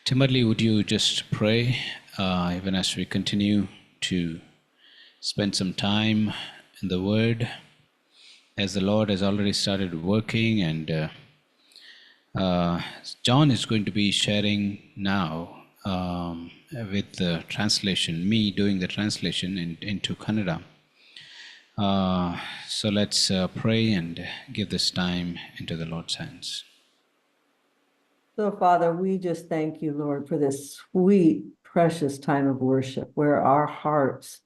Timothy, would you just pray even as we continue to spend some time in the Word, as the Lord has already started working, and John is going to be sharing now with the translation, me doing the translation into Kannada. So let's pray and give this time into the Lord's hands. So, Father, we just thank you, Lord, for this sweet, precious time of worship where our hearts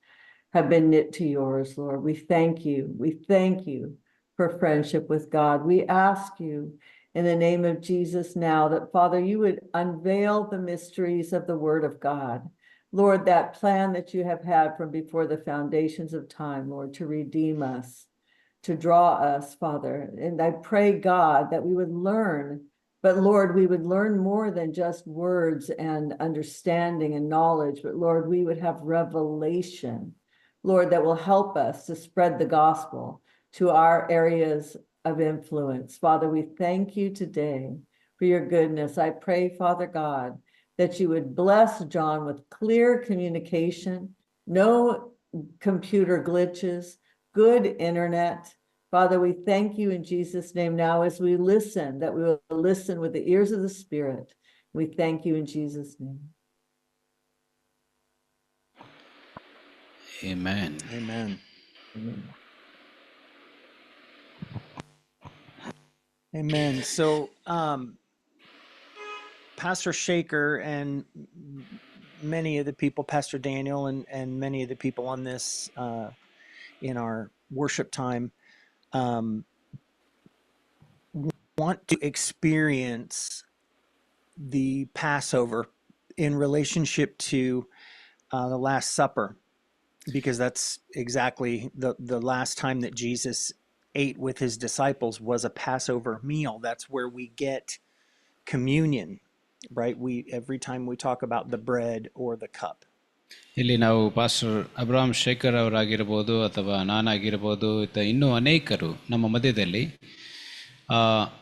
have been knit to yours, Lord. We thank you. We thank you for friendship with God. We ask you in the name of Jesus now that, Father, you would unveil the mysteries of the Word of God. Lord, that plan that you have had from before the foundations of time, Lord, to redeem us, to draw us, Father. And I pray, God, that we would learn. But Lord, we would learn more than just words and understanding and knowledge, but Lord, we would have revelation, Lord, that will help us to spread the gospel to our areas of influence. Father, we thank you today for your goodness. I pray, Father God, that you would bless John with clear communication, no computer glitches, good internet. Father, we thank you in Jesus' name now as we listen, that we will listen with the ears of the Spirit. We thank you in Jesus' name. Amen. Amen. Amen. Amen. So, Pastor Shaker and many of the people, Pastor Daniel and many of the people on this in our worship time want to experience the Passover in relationship to the Last Supper, because that's exactly the last time that Jesus ate with his disciples was a Passover meal. That's where we get communion, right? Every time we talk about the bread or the cup. ಇಲ್ಲಿ ನಾವು pastor Abraham Shekhar ಅವರಾಗಿರ್ಬೋದು ಅಥವಾ ನಾನಾಗಿರ್ಬೋದು ಇನ್ನೂ ಅನೇಕರು ನಮ್ಮ ಮಧ್ಯದಲ್ಲಿ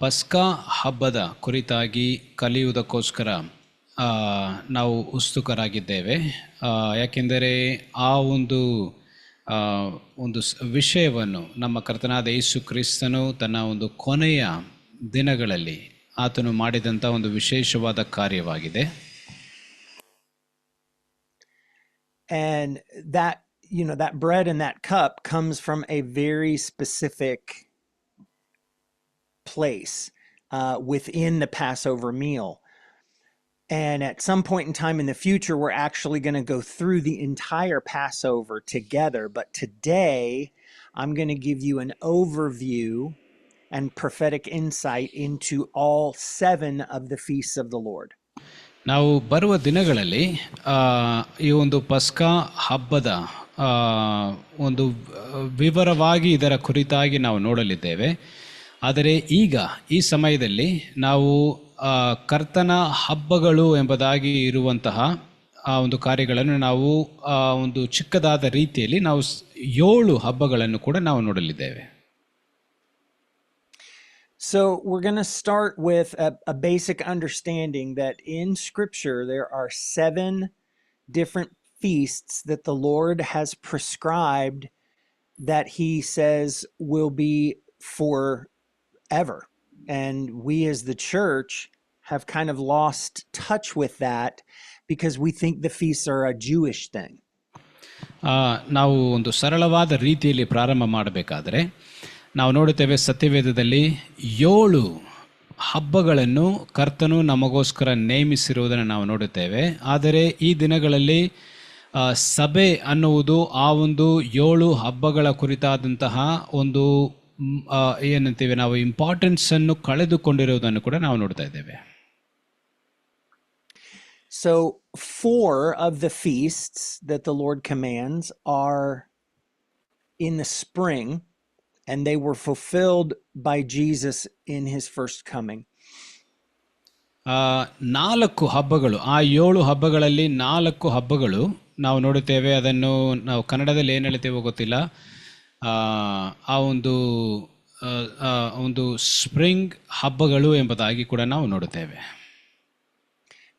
ಪಸ್ಕಾ ಹಬ್ಬದ ಕುರಿತಾಗಿ ಕಲಿಯುವುದಕ್ಕೋಸ್ಕರ ನಾವು ಉತ್ಸುಕರಾಗಿದ್ದೇವೆ. ಯಾಕೆಂದರೆ ಆ ಒಂದು ವಿಷಯವನ್ನು ನಮ್ಮ ಕರ್ತನಾದ ಯೇಸು ಕ್ರಿಸ್ತನು ತನ್ನ ಒಂದು ಕೊನೆಯ ದಿನಗಳಲ್ಲಿ ಆತನು ಮಾಡಿದಂಥ ಒಂದು ವಿಶೇಷವಾದ ಕಾರ್ಯವಾಗಿದೆ. And that, that bread and that cup comes from a very specific place within the Passover meal. And at some point in time in the future, we're actually going to go through the entire Passover together. But today, I'm going to give you an overview and prophetic insight into all 7 of the feasts of the Lord. ನಾವು ಬರುವ ದಿನಗಳಲ್ಲಿ ಈ ಒಂದು ಪಸ್ಕಾ ಹಬ್ಬದ ಒಂದು ವಿವರವಾಗಿ ಇದರ ಕುರಿತಾಗಿ ನಾವು ನೋಡಲಿದ್ದೇವೆ. ಆದರೆ ಈಗ ಈ ಸಮಯದಲ್ಲಿ ನಾವು ಕರ್ತನ ಹಬ್ಬಗಳು ಎಂಬುದಾಗಿ ಇರುವಂತಹ ಆ ಒಂದು ಕಾರ್ಯಗಳನ್ನು ನಾವು ಒಂದು ಚಿಕ್ಕದಾದ ರೀತಿಯಲ್ಲಿ ನಾವು 7 ಹಬ್ಬಗಳನ್ನು ಕೂಡ ನಾವು ನೋಡಲಿದ್ದೇವೆ. So we're going to start with a basic understanding that in Scripture there are 7 different feasts that the Lord has prescribed that he says will be forever. And we as the church have kind of lost touch with that because we think the feasts are a Jewish thing. ನಾವು ಒಂದು ಸರಳವಾದ ರೀತಿಯಲ್ಲಿ ಪ್ರಾರಂಭ ಮಾಡಬೇಕಾದರೆ ನಾವು ನೋಡುತ್ತೇವೆ ಸತ್ಯವೇದದಲ್ಲಿ 7 ಹಬ್ಬಗಳನ್ನು ಕರ್ತನು ನಮಗೋಸ್ಕರ ನೇಮಿಸಿರುವುದನ್ನು ನಾವು ನೋಡುತ್ತೇವೆ. ಆದರೆ ಈ ದಿನಗಳಲ್ಲಿ ಸಭೆ ಅನ್ನುವುದು ಆ ಒಂದು 7 ಹಬ್ಬಗಳ ಕುರಿತಾದಂತಹ ಒಂದು ಏನಂತೀವಿ ನಾವು ಇಂಪಾರ್ಟೆನ್ಸನ್ನು ಕಳೆದುಕೊಂಡಿರುವುದನ್ನು ಕೂಡ ನಾವು ನೋಡ್ತಾ ಇದ್ದೇವೆ. So 4 of the feasts that the Lord commands are in the spring, and they were fulfilled by Jesus in his first coming. 4 ಹಬ್ಬಗಳು, ಆ 7 ಹಬ್ಬಗಳಲ್ಲಿ 4 ಹಬ್ಬಗಳು ನಾವು ನೋಡುತ್ತೇವೆ. ಅದನ್ನು ನಾವು ಕನ್ನಡದಲ್ಲಿ ಏನು ಹೇಳ್ತೇವೋ ಗೊತ್ತಿಲ್ಲ. ಆ ಒಂದು ಸ್ಪ್ರಿಂಗ್ ಹಬ್ಬಗಳು ಎಂಬುದಾಗಿ ಕೂಡ ನಾವು ನೋಡುತ್ತೇವೆ.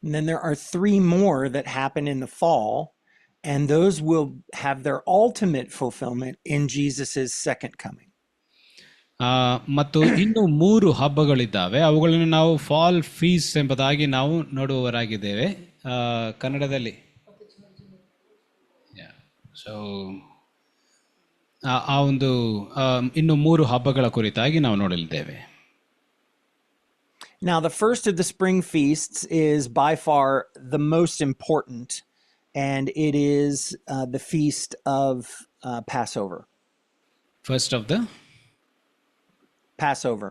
And then there are three more that happen in the fall, and those will have their ultimate fulfillment in Jesus's second coming. ಮತ್ತು ಇನ್ನು 3 ಹಬ್ಬಗಳಿದ್ದಾವೆ. ಅವುಗಳನ್ನು ನಾವು ಫಾಲ್ ಫೀಸ್ ಎಂಬುದಾಗಿ ನಾವು ನೋಡುವವರಾಗಿದ್ದೇವೆ ಕನ್ನಡದಲ್ಲಿ. ಸೊ ಆ ಒಂದು ಇನ್ನು 3 ಹಬ್ಬಗಳ ಕುರಿತಾಗಿ ನಾವು ನೋಡಲಿದ್ದೇವೆ. Now, the first of the spring feasts is by far the most important, and it is the feast of Passover. First of the Passover.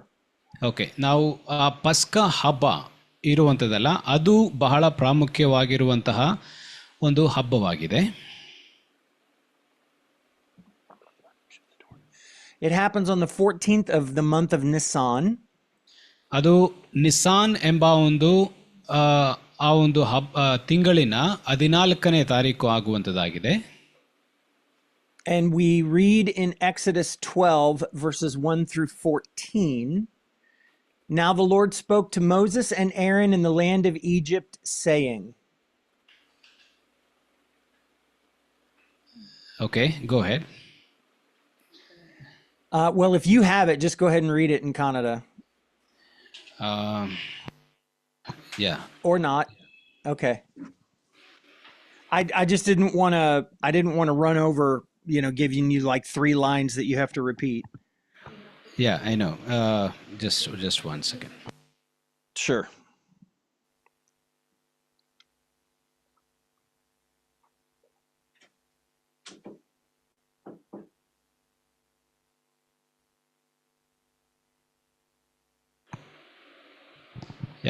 Okay, ನಾವು ಪಸ್ಕ ಹಬ್ಬ ಇರುವಂಥದ್ದಲ್ಲ, ಅದು ಬಹಳ ಪ್ರಾಮುಖ್ಯವಾಗಿರುವಂತಹ ಒಂದು ಹಬ್ಬವಾಗಿದೆ. It happens on the 14th of the month of Nisan. ಅದು Nissan ಎಂಬ ಒಂದು ಆ ಒಂದು ತಿಂಗಳಿನ 14ನೇ ತಾರೀಕು ಆಗುವಂಥದ್ದಾಗಿದೆ. And we read in Exodus 12, verses 1 through 14. Now the Lord spoke to Moses and Aaron in the land of Egypt, saying. Okay, go ahead. Well, if you have it, just go ahead and read it in Kannada. Yeah. Or not. Okay. I just didn't want to run over, giving you like 3 lines that you have to repeat. Yeah, I know. Just one second. Sure.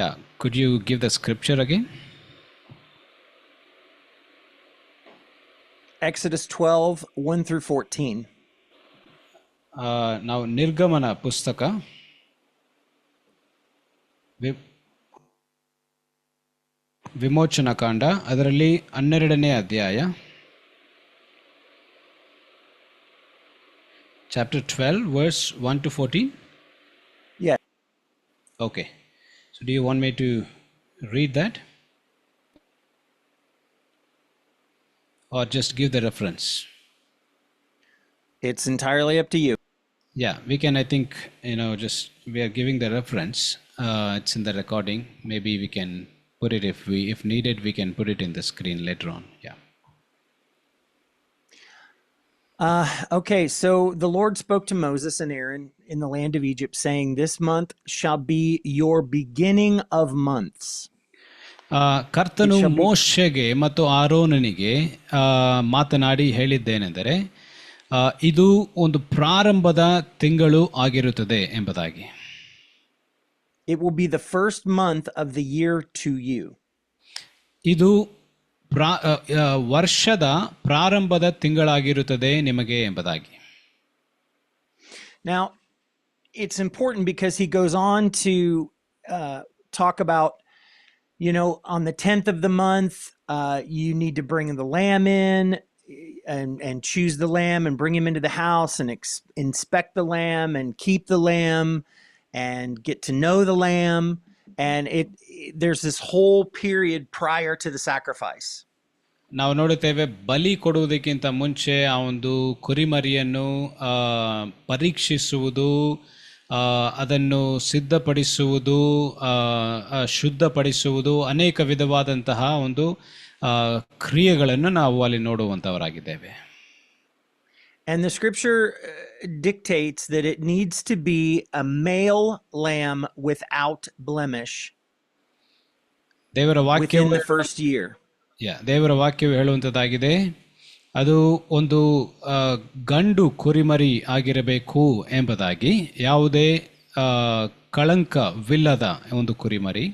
Yeah, could you give the scripture again? Exodus 12, 1 through 14. ನಾವು ನಿರ್ಗಮನ ಪುಸ್ತಕ ವಿಮೋಚನ ಕಾಂಡ ಅದರಲ್ಲಿ 12ನೇ ಅಧ್ಯಾಯ, chapter 12 verse 1 to 14. Yeah. Okay, so do you want me to read that or just give the reference? It's entirely up to you. Yeah, we can, I think, just we are giving the reference. It's in the recording. Maybe we can put it if needed, we can put it in the screen later on. Yeah. Okay, so the Lord spoke to Moses and Aaron in the land of Egypt, saying, "This month shall be your beginning of months." ಕರ್ತನು ಮೋಶೆಗೆ ಮತ್ತು ಆರೋನನಿಗೆ ಮಾತನಾಡಿ ಹೇಳಿದ್ದೇನೆಂದರೆ, ಇದು ಒಂದು ಪ್ರಾರಂಭದ ತಿಂಗಳು ಆಗಿರುತ್ತದೆ ಎಂಬುದಾಗಿ. It will be the first month of the year to you. ಇದು ವರ್ಷದ ಪ್ರಾರಂಭದ ತಿಂಗಳಾಗಿರುತ್ತದೆ ನಿಮಗೆ ಎಂಬುದಾಗಿ. Now, it's important because he goes on to talk about, on the 10th of the month, you need to bring the lamb in and choose the lamb and bring him into the house and inspect the lamb and keep the lamb and get to know the lamb. And there's this whole period prior to the sacrifice. ನಾವು ನೋಡುತ್ತೇವೆ, ಬಲಿ ಕೊಡುವುದಕ್ಕಿಂತ ಮುಂಚೆ ಆ ಒಂದು ಕುರಿಮರಿಯನ್ನು ಪರೀಕ್ಷಿಸುವುದು, ಅದನ್ನು ಸಿದ್ಧಪಡಿಸುವುದು, ಶುದ್ಧಪಡಿಸುವುದು, ಅನೇಕ ವಿಧವಾದಂತಹ ಒಂದು ಕ್ರಿಯೆಗಳನ್ನು ನಾವು ಅಲ್ಲಿ ನೋಡುವಂಥವರಾಗಿದ್ದೇವೆ. And the scripture dictates that it needs to be a male lamb without blemish within the first year. ದೇವರ ವಾಕ್ಯವು ಹೇಳುವಂಥದ್ದಾಗಿದೆ, ಅದು ಒಂದು ಗಂಡು ಕುರಿಮರಿ ಆಗಿರಬೇಕು ಎಂಬುದಾಗಿ, ಯಾವುದೇ ಕಳಂಕವಿಲ್ಲದ ಒಂದು ಕುರಿಮರಿ.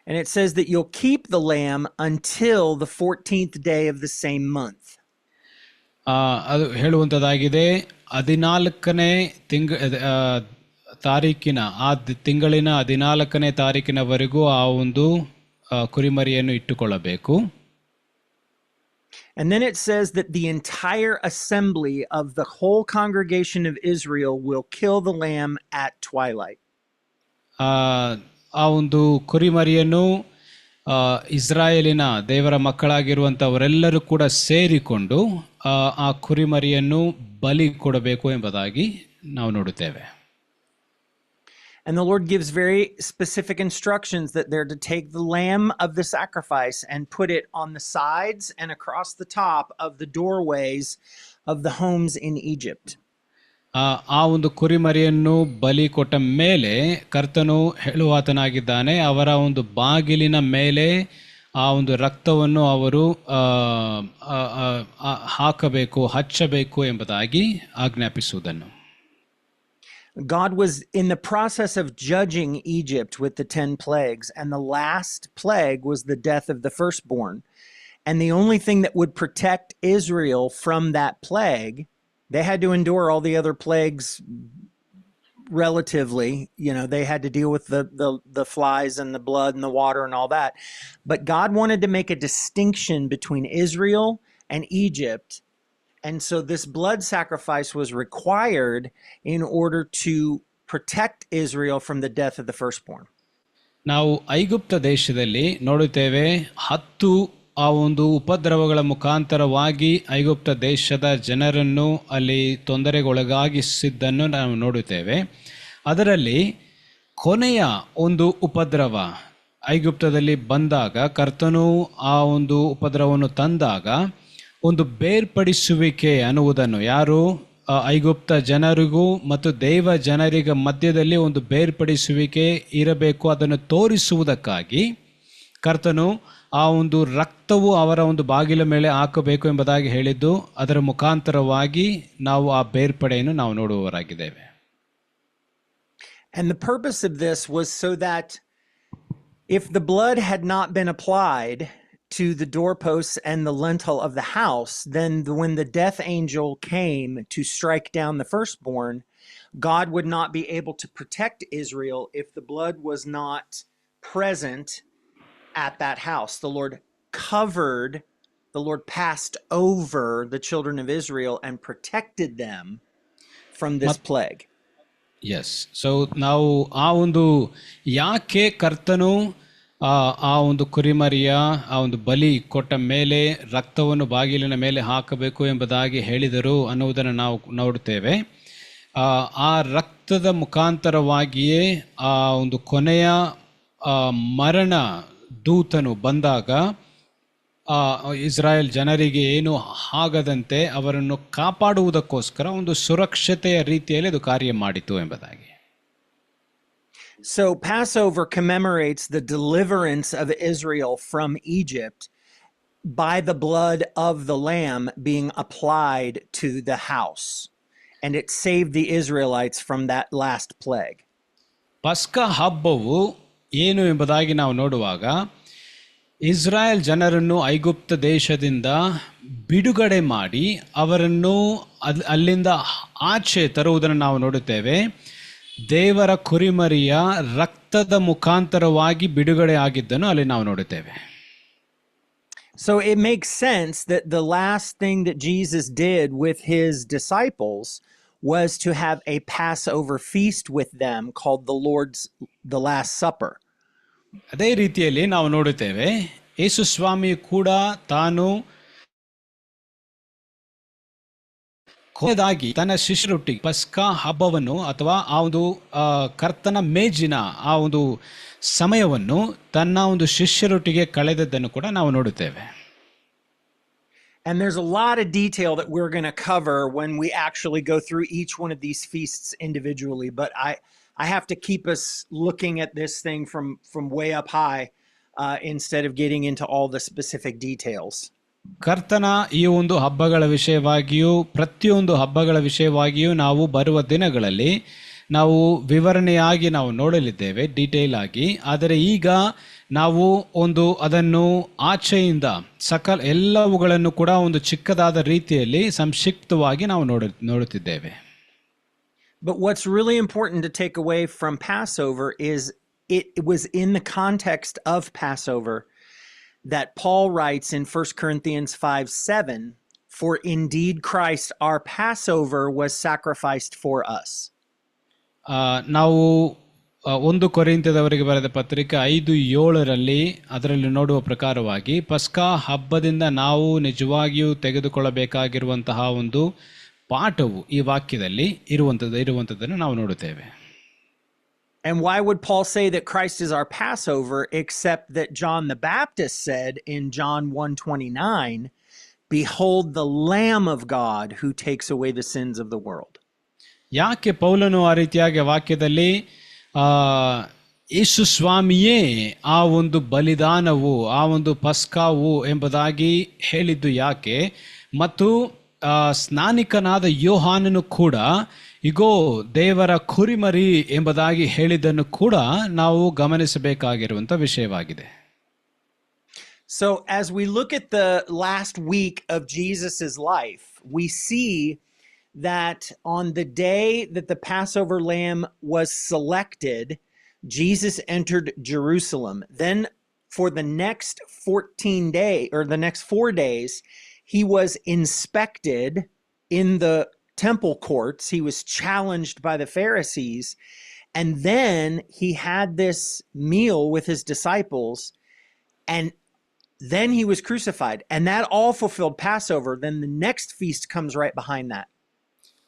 And it says that you'll keep the lamb until the 14th day of the same month. ಅದು ಹೇಳುವಂಥದ್ದಾಗಿದೆ, 14ನೇ ತಾರೀಕಿನ ಆ ತಿಂಗಳಿನ 14ನೇ ತಾರೀಕಿನವರೆಗೂ ಆ ಒಂದು ಕುರಿಮರಿಯನ್ನು ಇಟ್ಟುಕೊಳ್ಳಬೇಕು. And then it says that the entire assembly of the whole congregation of Israel will kill the lamb at twilight. ಆ ಒಂದು ಕುರಿಮರಿಯನ್ನು ಇಸ್ರಾಯೇಲಿನ ದೇವರ ಮಕ್ಕಳಾಗಿರುವಂಥವರೆಲ್ಲರೂ ಕೂಡ ಸೇರಿಕೊಂಡು ಆ ಕುರಿಮರಿಯನ್ನು ಬಲಿ ಕೊಡಬೇಕು ಎಂಬುದಾಗಿ ನಾವು ನೋಡುತ್ತೇವೆ. And the Lord gives very specific instructions that they're to take the lamb of the sacrifice and put it on the sides and across the top of the doorways of the homes in Egypt. ಆ ಒಂದು ಕುರಿಮರಿಯನ್ನು ಬಲಿ ಕೊಟ್ಟ ಮೇಲೆ ಕರ್ತನು ಹೇಳುವಾತನಾಗಿದ್ದಾನೆ, ಅವರ ಒಂದು ಬಾಗಿಲಿನ ಮೇಲೆ ಆ ಒಂದು ರಕ್ತವನ್ನು ಅವರು ಹಾಕಬೇಕು, ಹಚ್ಚಬೇಕು ಎಂಬುದಾಗಿ ಆಜ್ಞಾಪಿಸುವುದನ್ನು. God was in the process of judging Egypt with the 10 plagues, and the last plague was the death of the firstborn. And the only thing that would protect Israel from that plague, they had to endure all the other plagues relatively. They had to deal with the flies and the blood and the water and all that. But God wanted to make a distinction between Israel and Egypt. And so this blood sacrifice was required in order to protect Israel from the death of the firstborn. ನಾವು ಐಗುಪ್ತ ದೇಶದಲ್ಲಿ ನೋಡುತ್ತೇವೆ, 10 ಆ ಒಂದು ಉಪದ್ರವಗಳ ಮುಖಾಂತರವಾಗಿ ಐಗುಪ್ತ ದೇಶದ ಜನರನ್ನು ಅಲ್ಲಿ ತೊಂದರೆಗೊಳಗಾಗಿಸಿದ್ದನ್ನು ನಾವು ನೋಡುತ್ತೇವೆ. ಅದರಲ್ಲಿ ಕೊನೆಯ ಒಂದು ಉಪದ್ರವ ಐಗುಪ್ತದಲ್ಲಿ ಬಂದಾಗ, ಕರ್ತನು ಆ ಒಂದು ಉಪದ್ರವವನ್ನು ತಂದಾಗ ಒಂದು ಬೇರ್ಪಡಿಸುವಿಕೆ ಅನ್ನುವುದನ್ನು, ಯಾರು ಐಗುಪ್ತ ಜನರಿಗೂ ಮತ್ತು ದೈವ ಜನರಿಗ ಮಧ್ಯದಲ್ಲಿ ಒಂದು ಬೇರ್ಪಡಿಸುವಿಕೆ ಇರಬೇಕು, ಅದನ್ನು ತೋರಿಸುವುದಕ್ಕಾಗಿ ಕರ್ತನು ಆ ಒಂದು ರಕ್ತವು ಅವರ ಒಂದು ಬಾಗಿಲ ಮೇಲೆ ಹಾಕಬೇಕು ಎಂಬುದಾಗಿ ಹೇಳಿದ್ದು, ಅದರ ಮುಖಾಂತರವಾಗಿ ನಾವು ಆ ಬೇರ್ಪಡೆಯನ್ನು ನಾವು ನೋಡುವವರಾಗಿದ್ದೇವೆ. And the purpose of this was so that if the blood had not been applied to the doorposts and the lintel of the house, then when the death angel came to strike down the firstborn, God would not be able to protect Israel if the blood was not present at that house. The Lord passed over the children of Israel and protected them from this plague. Yes. So ನಾವು ಆ ಒಂದು ಯಾಕೆ ಕರ್ತನು ಆ ಒಂದು ಕುರಿಮರಿಯ ಆ ಒಂದು ಬಲಿ ಕೊಟ್ಟ ಮೇಲೆ ರಕ್ತವನ್ನು ಬಾಗಿಲಿನ ಮೇಲೆ ಹಾಕಬೇಕು ಎಂಬುದಾಗಿ ಹೇಳಿದರು ಅನ್ನುವುದನ್ನು ನಾವು ನೋಡುತ್ತೇವೆ. ಆ ರಕ್ತದ ಮುಖಾಂತರವಾಗಿಯೇ ಆ ಒಂದು ಕೊನೆಯ ಮರಣ ದೂತನು ಬಂದಾಗ ಇಸ್ರಾಯೇಲ್ ಜನರಿಗೆ ಏನು ಆಗದಂತೆ ಅವರನ್ನು ಕಾಪಾಡುವುದಕ್ಕೋಸ್ಕರ ಒಂದು ಸುರಕ್ಷತೆಯ ರೀತಿಯಲ್ಲಿ ಅದು ಕಾರ್ಯ ಮಾಡಿತು ಎಂಬುದಾಗಿ. So Passover commemorates the deliverance of Israel from Egypt by the blood of the lamb being applied to the house, and it saved the Israelites from that last plague. ಪಸ್ಕ ಹಬ್ಬವು ಏನು ಎಂಬುದಾಗಿ ನಾವು ನೋಡುವಾಗ, ಇಸ್ರಾಯೇಲ್ ಜನರನ್ನು ಐಗುಪ್ತ ದೇಶದಿಂದ ಬಿಡುಗಡೆ ಮಾಡಿ ಅವರನ್ನು ಅಲ್ಲಿಂದ ಆಚೆ ತರುವುದನ್ನು ನಾವು ನೋಡುತ್ತೇವೆ. ದೇವರ ಕುರಿಮರಿಯ ರಕ್ತದ ಮುಖಾಂತರವಾಗಿ ಬಿಡುಗಡೆ ಆಗಿದ್ದನ್ನು ಅಲ್ಲಿ ನಾವು ನೋಡುತ್ತೇವೆ. So it makes sense that the last thing that Jesus did with his disciples was to have a Passover feast with them called the Last Supper. ಅದೇ ರೀತಿಯಲ್ಲಿ ನಾವು ನೋಡುತ್ತೇವೆ, ಯೇಸು ಸ್ವಾಮಿ ಕೂಡ ತಾನು ಕೊನೆಯದಾಗಿ ತನ್ನ ಶಿಷ್ಯರೊಟ್ಟಿಗೆ ಪಸ್ಕಾ ಹಬ್ಬವನ್ನು ಅಥವಾ ಆ ಒಂದು ಕರ್ತನ ಮೇಜಿನ ಆ ಒಂದು ಸಮಯವನ್ನು ತನ್ನ ಒಂದು ಶಿಷ್ಯರೊಟ್ಟಿಗೆ ಕಳೆದದ್ದನ್ನು ಕೂಡ ನಾವು ನೋಡುತ್ತೇವೆ. And there's a lot of detail that we're going to cover when we actually go through each one of these feasts individually, but I have to keep us looking at this thing from way up high instead of getting into all the specific details. ಕರ್ತನ ಈ ಒಂದು ಹಬ್ಬಗಳ ವಿಷಯವಾಗಿಯೂ ಪ್ರತಿಯೊಂದು ಹಬ್ಬಗಳ ವಿಷಯವಾಗಿಯೂ ನಾವು ಬರುವ ದಿನಗಳಲ್ಲಿ ನಾವು ವಿವರಣೆಯಾಗಿ ನಾವು ನೋಡಲಿದ್ದೇವೆ, ಡೀಟೇಲ್ ಆಗಿ. ಆದರೆ ಈಗ ನಾವು ಅದನ್ನು ಆಚೆಯಿಂದ ಎಲ್ಲವುಗಳನ್ನು ಕೂಡ ಒಂದು ಚಿಕ್ಕದಾದ ರೀತಿಯಲ್ಲಿ ಸಂಕ್ಷಿಪ್ತವಾಗಿ ನಾವು ನೋಡುತ್ತಿದ್ದೇವೆ. But what's really important to take away from Passover is it was in the context of Passover that Paul writes in 1 Corinthians 5:7, "For indeed Christ our Passover was sacrificed for us." ನಾವು 1 ಕೊರಿಂಥದವರಿಗೆ ಬರೆದ ಪತ್ರಿಕೆ 5:7 ಅದರಲ್ಲಿ ನೋಡುವ ಪ್ರಕಾರವಾಗಿ ಪಸ್ಕಾ ಹಬ್ಬದಿಂದ ನಾವು ನಿಜವಾಗಿಯೂ ತೆಗೆದುಕೊಳ್ಳಬೇಕಾಗಿರುವಂತಹ ಒಂದು ಪಾಠವು ಈ ವಾಕ್ಯದಲ್ಲಿ ಇರುವಂಥದ್ದನ್ನು ನಾವು ನೋಡುತ್ತೇವೆ. And why would Paul say that Christ is our Passover, except that John the Baptist said in John 1:29, "Behold the Lamb of God who takes away the sins of the world." ಯಾಕೆ ಪೌಲನು ಆ ರೀತಿಯಾಗಿ ವಾಕ್ಯದಲ್ಲಿ ಯೇಸು ಸ್ವಾಮಿಯೇ ಆ ಒಂದು ಬಲಿದಾನವು, ಆ ಒಂದು ಪಸ್ಕಾವು ಎಂಬುದಾಗಿ ಹೇಳಿದ್ದು ಯಾಕೆ? ಮತ್ತು ಸ್ನಾನಿಕನಾದ ಯೋಹಾನನು ಕೂಡ ಇಗೋ ದೇವರ ಕುರಿಮರಿ ಎಂಬುದಾಗಿ ಹೇಳಿದ್ದನ್ನು ಕೂಡ ನಾವು ಗಮನಿಸಬೇಕಾಗಿರುವಂಥ ವಿಷಯವಾಗಿದೆ. So as we look at the last week of Jesus's life, we see that on the day that the Passover lamb was selected, Jesus entered Jerusalem. Then for the next 4 days, he was inspected in the temple courts. He was challenged by the Pharisees. And then he had this meal with his disciples, and then he was crucified. And that all fulfilled Passover. Then the next feast comes right behind that.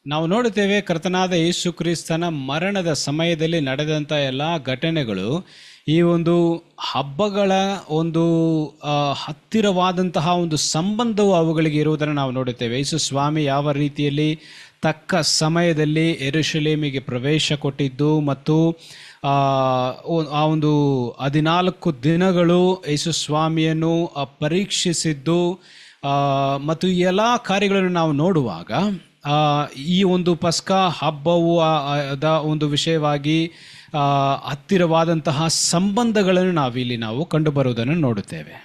ನಾವು ನೋಡುತ್ತೇವೆ ಕರ್ತನಾದ ಯೇಸು ಕ್ರಿಸ್ತನ ಮರಣದ ಸಮಯದಲ್ಲಿ ನಡೆದಂಥ ಎಲ್ಲ ಘಟನೆಗಳು ಈ ಒಂದು ಹಬ್ಬಗಳ ಒಂದು ಹತ್ತಿರವಾದಂತಹ ಒಂದು ಸಂಬಂಧವು ಅವುಗಳಿಗೆ ಇರುವುದನ್ನು ನಾವು ನೋಡುತ್ತೇವೆ. ಯೇಸು ಸ್ವಾಮಿ ಯಾವ ರೀತಿಯಲ್ಲಿ ತಕ್ಕ ಸಮಯದಲ್ಲಿ ಯೆರೂಸಲೇಮಿಗೆ ಪ್ರವೇಶ ಕೊಟ್ಟಿದ್ದು ಮತ್ತು ಆ ಒಂದು 14 ದಿನಗಳು ಯೇಸು ಸ್ವಾಮಿಯನ್ನು ಪರೀಕ್ಷಿಸಿದ್ದು ಮತ್ತು ಈ ಎಲ್ಲ ಕಾರ್ಯಗಳನ್ನು ನಾವು ನೋಡುವಾಗ ಈ ಒಂದು ಪಸ್ಕಾ ಹಬ್ಬವು ಒಂದು ವಿಷಯವಾಗಿ ಹತ್ತಿರವಾದಂತಹ ಸಂಬಂಧಗಳನ್ನು ನಾವು ಕಂಡುಬರುವುದನ್ನು ನೋಡುತ್ತೇವೆ.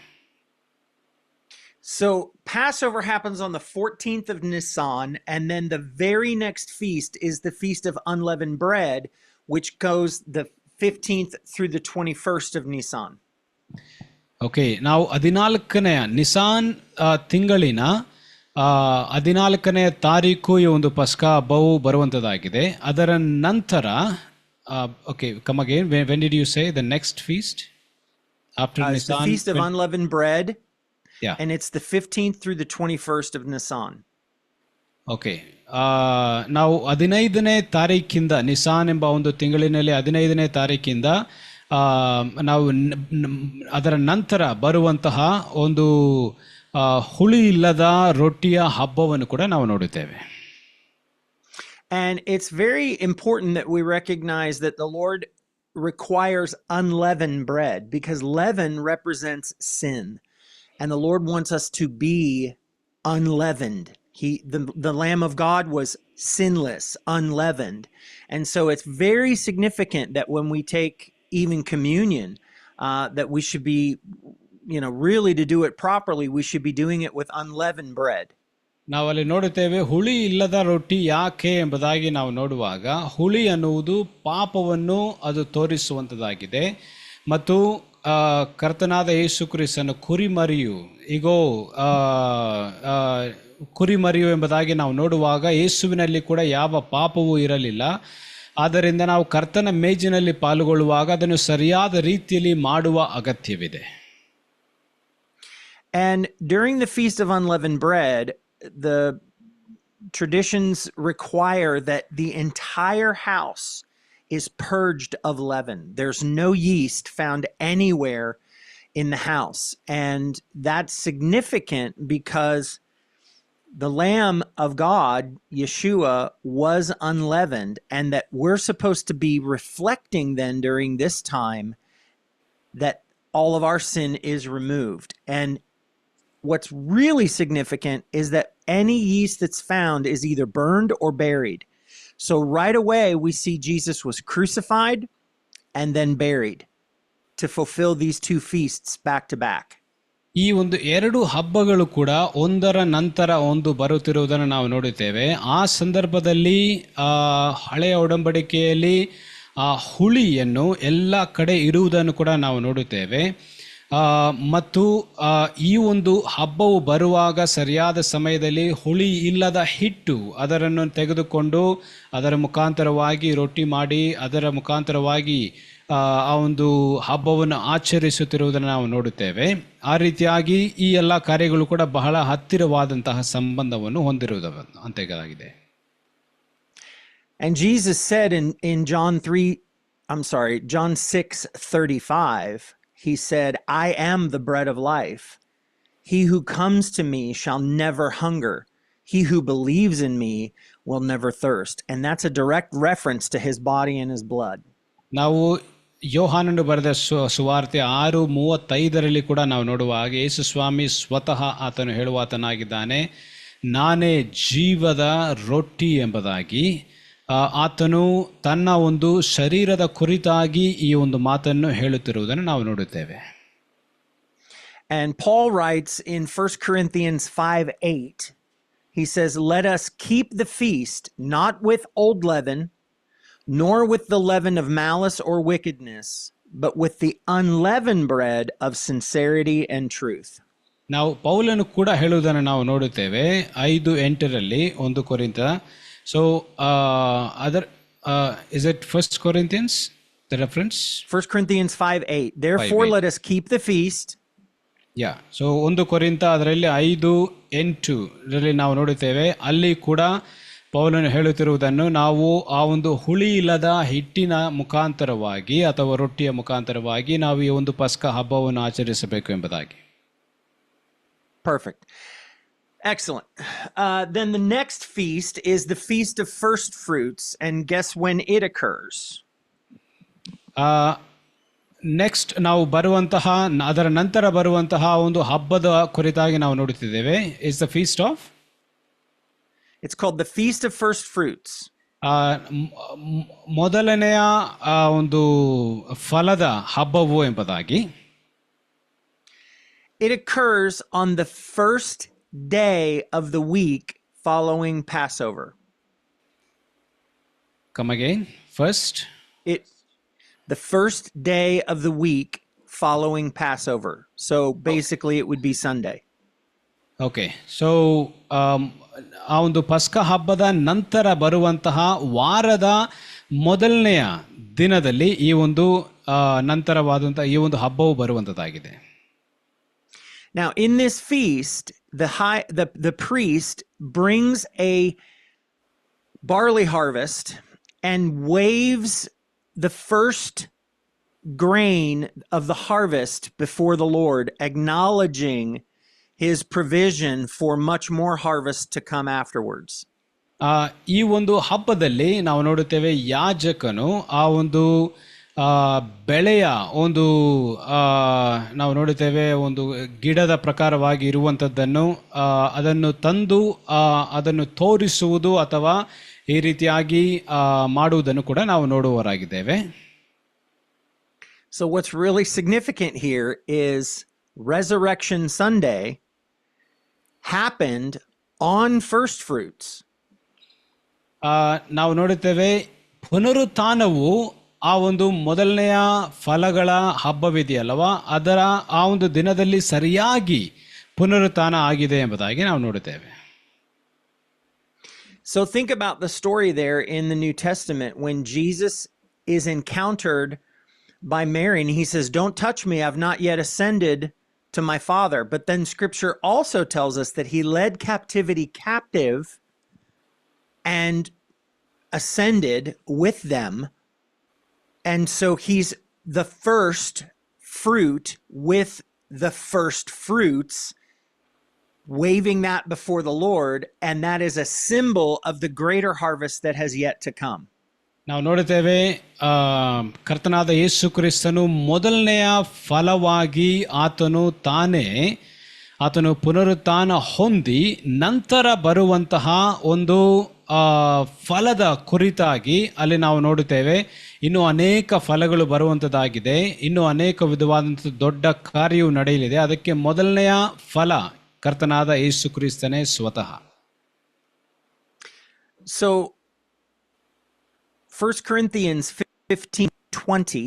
So Passover happens on the 14th of Nisan, and then the very next feast is the Feast of Unleavened Bread, which goes the 15th through the 21st of Nisan. Okay, ನಾವು 14ನೇ ನಿಸಾನ್ ತಿಂಗಳಿನ 14ನೇ ತಾರೀಕು ಈ ಒಂದು ಪಸ್ಕಾ ಹಬ್ಬವು ಬರುವಂಥದ್ದಾಗಿದೆ. ಅದರ ನಂತರ okay, come again. When did you say the next feast? After Nisan? It's the Feast of Unleavened Bread. Yeah. And it's the 15th through the 21st of Nisan. Okay. ನಾವು 15ನೇ ತಾರೀಕಿಂದ, ನಿಸಾನ್ ಎಂಬ ಒಂದು ತಿಂಗಳಿನಲ್ಲಿ 15ನೇ ತಾರೀಕಿಂದ ನಾವು ಅದರ ನಂತರ ಬರುವಂತಹ ಒಂದು ಹುಳಿ ಇಲ್ಲದ ರೊಟ್ಟಿಯ ಹಬ್ಬವನ್ನು ಕೂಡ ನಾವು ನೋಡುತ್ತೇವೆ. And it's very important that we recognize that the Lord requires unleavened bread, because leaven represents sin. And the Lord wants us to be unleavened. The Lamb of God was sinless, unleavened. And so it's very significant that when we take even communion, that we should be, really to do it properly, we should be doing it with unleavened bread. ನಾವಲ್ಲಿ ನೋಡುತ್ತೇವೆ ಹುಳಿ ಇಲ್ಲದ ರೊಟ್ಟಿ ಯಾಕೆ ಎಂಬುದಾಗಿ ನಾವು ನೋಡುವಾಗ, ಹುಳಿ ಅನ್ನುವುದು ಪಾಪವನ್ನು ಅದು ತೋರಿಸುವಂಥದ್ದಾಗಿದೆ. ಮತ್ತು ಕರ್ತನಾದ ಯೇಸು ಕ್ರಿಸ್ತನ ಕುರಿಮರಿಯು ಕುರಿಮರಿಯು ಎಂಬುದಾಗಿ ನಾವು ನೋಡುವಾಗ ಯೇಸುವಿನಲ್ಲಿ ಕೂಡ ಯಾವ ಪಾಪವೂ ಇರಲಿಲ್ಲ. ಆದ್ದರಿಂದ ನಾವು ಕರ್ತನ ಮೇಜಿನಲ್ಲಿ ಪಾಲ್ಗೊಳ್ಳುವಾಗ ಅದನ್ನು ಸರಿಯಾದ ರೀತಿಯಲ್ಲಿ ಮಾಡುವ ಅಗತ್ಯವಿದೆ. And during the Feast of Unleavened Bread, the traditions require that the entire house is purged of leaven. There's no yeast found anywhere in the house. And that's significant because the Lamb of God, Yeshua, was unleavened, and that we're supposed to be reflecting then during this time that all of our sin is removed. And what's really significant is that any yeast that's found is either burned or buried. So right away we see Jesus was crucified and then buried to fulfill these two feasts back to back. ಈ ಒಂದು 2 ಹಬ್ಬಗಳು ಕೂಡ ಒಂದರ ನಂತರ ಒಂದು ಬರುತ್ತಿರುವುದನ್ನು ನಾವು ನೋಡುತ್ತೇವೆ. ಆ ಸಂದರ್ಭದಲ್ಲಿ ಹಳೆಯ ಒಡಂಬಡಿಕೆಯಲ್ಲಿ ಆ ಹುಳಿಯನ್ನು ಎಲ್ಲ ಕಡೆ ಇರುವುದನ್ನು ಕೂಡ ನಾವು ನೋಡುತ್ತೇವೆ. ಮತ್ತು ಈ ಒಂದು ಹಬ್ಬವು ಬರುವಾಗ ಸರಿಯಾದ ಸಮಯದಲ್ಲಿ ಹುಳಿ ಇಲ್ಲದ ಹಿಟ್ಟು ಅದನ್ನು ತೆಗೆದುಕೊಂಡು ಅದರ ಮುಖಾಂತರವಾಗಿ ರೊಟ್ಟಿ ಮಾಡಿ ಅದರ ಮುಖಾಂತರವಾಗಿ ಆ ಒಂದು ಹಬ್ಬವನ್ನು ಆಚರಿಸುತ್ತಿರುವುದನ್ನು ನಾವು ನೋಡುತ್ತೇವೆ. ಆ ರೀತಿಯಾಗಿ ಈ ಎಲ್ಲ ಕಾರ್ಯಗಳು ಕೂಡ ಬಹಳ ಹತ್ತಿರವಾದಂತಹ ಸಂಬಂಧವನ್ನು ಹೊಂದಿರುವುದನ್ನು ಅಂತೆಯಾಗಿದೆ. And Jesus said in John 6:35, he said, I am the bread of life. He who comes to me shall never hunger. He who believes in me will never thirst. And that's a direct reference to his body and his blood. ನಾವು ಯೋಹಾನನು ಬರೆದ ಸುವಾರ್ತೆ 6:35 ಕೂಡ ನಾವು ನೋಡುವ ಹಾಗೆ ಯೇಸು ಸ್ವಾಮಿ ಸ್ವತಃ ಆತನು ಹೇಳುವಾತನಾಗಿದ್ದಾನೆ, ನಾನೇ ಜೀವದ ರೊಟ್ಟಿ ಎಂಬುದಾಗಿ. ಆತನು ತನ್ನ ಒಂದು ಶರೀರದ ಕುರಿತಾಗಿ ಈ ಒಂದು ಮಾತನ್ನು ಹೇಳುತ್ತಿರುವುದನ್ನು ನಾವು ನೋಡುತ್ತೇವೆ. And Paul writes in 1 Corinthians 5:8, he says, let us keep the feast not with old leaven, nor with the leaven of malice or wickedness, but with the unleavened bread of sincerity and truth. ನಾವು ಪೌಲನು ಕೂಡ ಹೇಳುವುದನ್ನು ನಾವು ನೋಡುತ್ತೇವೆ 5:8 1 ಕೊರಿಂಥ. So is it 1 Corinthians, the reference? 1 Corinthians 5:8. Therefore 5:8. let us keep the feast. Yeah. So 1 ಕೊರಿಂಥ ಅದರಲ್ಲಿ 5:8 ನಾವು ನೋಡುತ್ತೇವೆ. ಅಲ್ಲಿ ಕೂಡ ಪೌಲನು ಹೇಳುತ್ತಿರುವುದನ್ನು ನಾವು ಆ ಒಂದು ಹುಳಿ ಇಲ್ಲದ ಹಿಟ್ಟಿನ ಮುಖಾಂತರವಾಗಿ ಅಥವಾ ರೊಟ್ಟಿಯ ಮುಖಾಂತರವಾಗಿ ನಾವು ಈ ಒಂದು ಪಸ್ಕ ಹಬ್ಬವನ್ನು ಆಚರಿಸಬೇಕು ಎಂಬುದಾಗಿ. Perfect. Excellent. Then the next feast is the Feast of First Fruits, and guess when it occurs? Next ನಾವು ಬರುವಂತಹ ಅದರ ನಂತರ ಬರುವಂತಹ ಒಂದು ಹಬ್ಬದ ಕುರಿತಾಗಿ ನಾವು ನೋಡುತ್ತಿದ್ದೇವೆ. Is the feast of, it's called the Feast of First Fruits. ಮೊದಲನೆಯ ಒಂದು ಫಲದ ಹಬ್ಬವು ಎಂಬುದಾಗಿ. It occurs on the first day of the week following Passover. Come again. The first day of the week following Passover. So basically it would be Sunday. Okay. So ಆ ಒಂದು ಪಸ್ಕ ಹಬ್ಬದ ನಂತರ ಬರುವಂತಹ ವಾರದ ಮೊದಲನೆಯ ದಿನದಲ್ಲಿ ಈ ಒಂದು ನಂತರವಾದಂತಹ ಈ ಒಂದು ಹಬ್ಬವು ಬರುವಂತದ್ದಾಗಿದೆ. Now in this feast, the priest brings a barley harvest and waves the first grain of the harvest before the Lord, acknowledging his provision for much more harvest to come afterwards. ಈ ಒಂದು ಹಬ್ಬದಲ್ಲಿ ನಾವು ನೋಡುತ್ತೇವೆ ಯಾಜಕನು ಆ ಒಂದು ಬೆಳೆಯ ಒಂದು ನಾವು ನೋಡುತ್ತೇವೆ ಒಂದು ಗಿಡದ ಪ್ರಕಾರವಾಗಿ ಇರುವಂಥದ್ದನ್ನು ಅದನ್ನು ತಂದು ಅದನ್ನು ತೋರಿಸುವುದು ಅಥವಾ ಈ ರೀತಿಯಾಗಿ ಮಾಡುವುದನ್ನು ಕೂಡ ನಾವು ನೋಡುವವರಾಗಿದ್ದೇವೆ. So what's really significant here is Resurrection Sunday happened on first fruits. ನಾವು ನೋಡುತ್ತೇವೆ ಪುನರುತ್ಥಾನವು ಆ ಒಂದು ಮೊದಲನೆಯ ಫಲಗಳ ಹಬ್ಬವಿದೆಯಲ್ಲವಾ ಅದರ ಆ ಒಂದು ದಿನದಲ್ಲಿ ಸರಿಯಾಗಿ ಪುನರುತ್ಥಾನ ಆಗಿದೆ ಎಂಬುದಾಗಿ ನಾವು ನೋಡುತ್ತೇವೆ. So think about the story there in the New Testament when Jesus is encountered by Mary and he says, "Don't touch me, I've not yet ascended to my Father." But then Scripture also tells us that he led captivity captive and ascended with them. And so he's the first fruit with the first fruits, waving that before the Lord, and that is a symbol of the greater harvest that has yet to come. ನಾವು ನೋಡುತ್ತೇವೆ ಕರ್ತನಾದ ಯೇಸು ಕ್ರಿಸ್ತನು ಮೊದಲನೆಯ ಫಲವಾಗಿ ಆತನು ಪುನರುತ್ಥಾನ ಹೊಂದಿ ನಂತರ ಬರುವಂತಹ ಒಂದು ಫಲದ ಕುರಿತಾಗಿ ಅಲ್ಲಿ ನಾವು ನೋಡುತ್ತೇವೆ. ಇನ್ನು ಅನೇಕ ಫಲಗಳು ಬರುವಂಥದ್ದಾಗಿದೆ, ಇನ್ನು ಅನೇಕ ವಿಧವಾದಂಥ ದೊಡ್ಡ ಕಾರ್ಯವು ನಡೆಯಲಿದೆ. ಅದಕ್ಕೆ ಮೊದಲನೆಯ ಫಲ ಕರ್ತನಾದ ಯೇಸು ಕ್ರಿಸ್ತನೇ ಸ್ವತಃ. So 1 Corinthians 15:20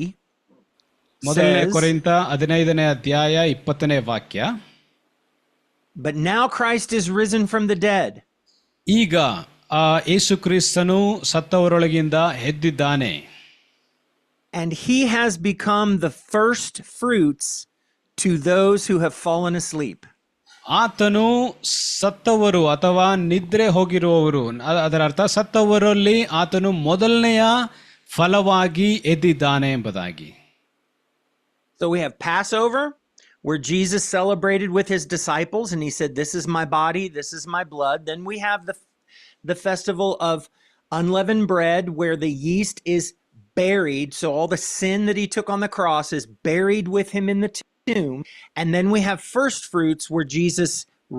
ಮೊದಲನೇ says, ಕೊರಿಂಥ 15ನೇ ಅಧ್ಯಾಯ 20ನೇ ವಾಕ್ಯ, but now Christ is risen from the dead. ಈಗ ಯೇಸು ಕ್ರಿಸ್ತನು ಸತ್ತವರೊಳಗಿಂದ ಎದ್ದಿದ್ದಾನೆ. And he has become the first fruits to those who have fallen asleep. ಆತನು ಸತ್ತವರು ಅಥವಾ ನಿದ್ರೆ ಹೋಗಿರುವವರು, ಅದರ ಅರ್ಥ ಸತ್ತವರಲ್ಲಿ ಆತನು ಮೊದಲನೆಯ ಫಲವಾಗಿ ಎದ್ದಿದ್ದಾನೆ ಎಂಬುದಾಗಿ. So we have Passover, where Jesus celebrated with his disciples and he said, this is my body, this is my blood. Then we have the festival of unleavened bread, where the yeast is buried. So all the sin that he took on the cross is buried with him in the tomb. And then we have first fruits, where Jesus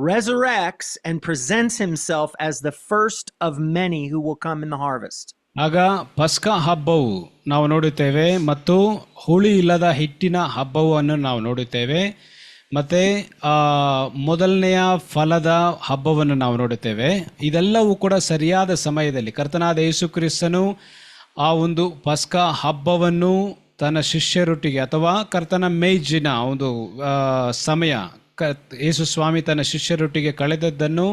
resurrects and presents himself as the first of many who will come in the harvest. ಆಗ ಪಸ್ಕ ಹಬ್ಬವು ನಾವು ನೋಡುತ್ತೇವೆ, ಮತ್ತು ಹುಳಿ ಇಲ್ಲದ ಹಿಟ್ಟಿನ ಹಬ್ಬವನ್ನು ನಾವು ನೋಡುತ್ತೇವೆ, ಮತ್ತು ಮೊದಲನೆಯ ಫಲದ ಹಬ್ಬವನ್ನು ನಾವು ನೋಡುತ್ತೇವೆ. ಇದೆಲ್ಲವೂ ಕೂಡ ಸರಿಯಾದ ಸಮಯದಲ್ಲಿ ಕರ್ತನಾದ ಯೇಸು ಕ್ರಿಸ್ತನು ಆ ಒಂದು ಪಸ್ಕ ಹಬ್ಬವನ್ನು ತನ್ನ ಶಿಷ್ಯರೊಟ್ಟಿಗೆ ಅಥವಾ ಕರ್ತನ ಮೇಜಿನ ಒಂದು ಸಮಯ ಯೇಸು ಸ್ವಾಮಿ ತನ್ನ ಶಿಷ್ಯರೊಟ್ಟಿಗೆ ಕಳೆದದ್ದನ್ನು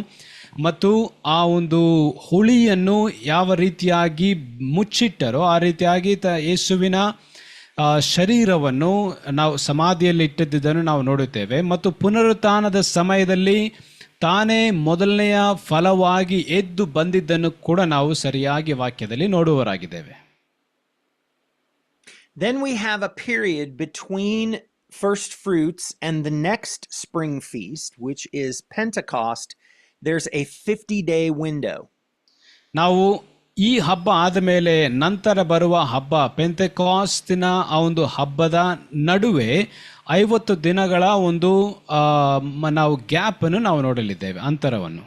ಮತ್ತು ಆ ಒಂದು ಹುಳಿಯನ್ನು ಯಾವ ರೀತಿಯಾಗಿ ಮುಚ್ಚಿಟ್ಟರೋ ಆ ರೀತಿಯಾಗಿ ಯೇಸುವಿನ ಶರೀರವನ್ನು ನಾವು ಸಮಾಧಿಯಲ್ಲಿ ಇಟ್ಟಿದ್ದನ್ನು ನಾವು ನೋಡುತ್ತೇವೆ. ಮತ್ತು ಪುನರುತ್ಥಾನದ ಸಮಯದಲ್ಲಿ ತಾನೇ ಮೊದಲನೆಯ ಫಲವಾಗಿ ಎದ್ದು ಬಂದಿದ್ದನ್ನು ಕೂಡ ನಾವು ಸರಿಯಾಗಿ ವಾಕ್ಯದಲ್ಲಿ ನೋಡುವರಾಗಿದ್ದೇವೆ. Then we have a period between first fruits and the next spring feast, which is Pentecost. There's a 50-day window. ನಾವು ಈ ಹಬ್ಬ ಆದ ಮೇಲೆ ನಂತರ ಬರುವ ಹಬ್ಬ ಪೆಂತೆಕಾಸ್ತಿನ ಆ ಒಂದು ಹಬ್ಬದ ನಡುವೆ 50 ದಿನಗಳ ಒಂದು ನಾವು ಗ್ಯಾಪ್ ಅನ್ನು ನಾವು ನೋಡಲಿದ್ದೇವೆ, ಅಂತರವನ್ನು.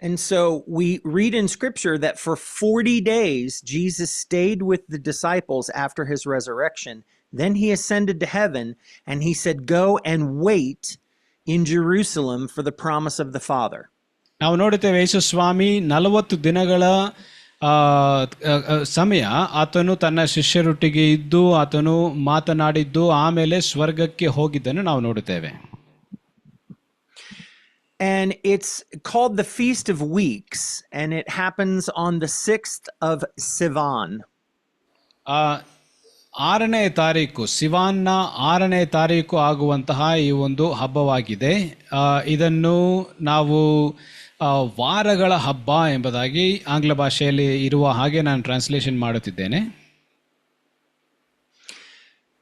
And so we read in scripture that for 40 days Jesus stayed with the disciples after his resurrection. Then he ascended to heaven and he said, go and wait in Jerusalem for the promise of the Father. ನಾವು ನೋಡುತ್ತೇವೆ ಯೇಸು ಸ್ವಾಮಿ 40 ದಿನಗಳ ಸಮಯ ಆತನು ತನ್ನ ಶಿಷ್ಯರೊಟ್ಟಿಗೆ ಇದ್ದು ಆತನು ಮಾತನಾಡಿದ್ದು ಆಮೇಲೆ ಸ್ವರ್ಗಕ್ಕೆ ಹೋಗಿದ್ದನ್ನು ನಾವು ನೋಡುತ್ತೇವೆ. And it's called the Feast of Weeks, and it happens on the 6th of Sivan. 6ನೇ ತಾರೀಕು, ಸಿವಾನ್ನ 6ನೇ ತಾರೀಕು ಆಗುವಂತಹ ಈ ಒಂದು ಹಬ್ಬವಾಗಿದೆ. ಇದನ್ನು ನಾವು ವಾರಗಳ ಹಬ್ಬ ಎಂಬುದಾಗಿ ಆಂಗ್ಲ ಭಾಷೆಯಲ್ಲಿ ಇರುವ ಹಾಗೆ ನಾನು ಟ್ರಾನ್ಸ್ಲೇಷನ್ ಮಾಡುತ್ತಿದ್ದೇನೆ.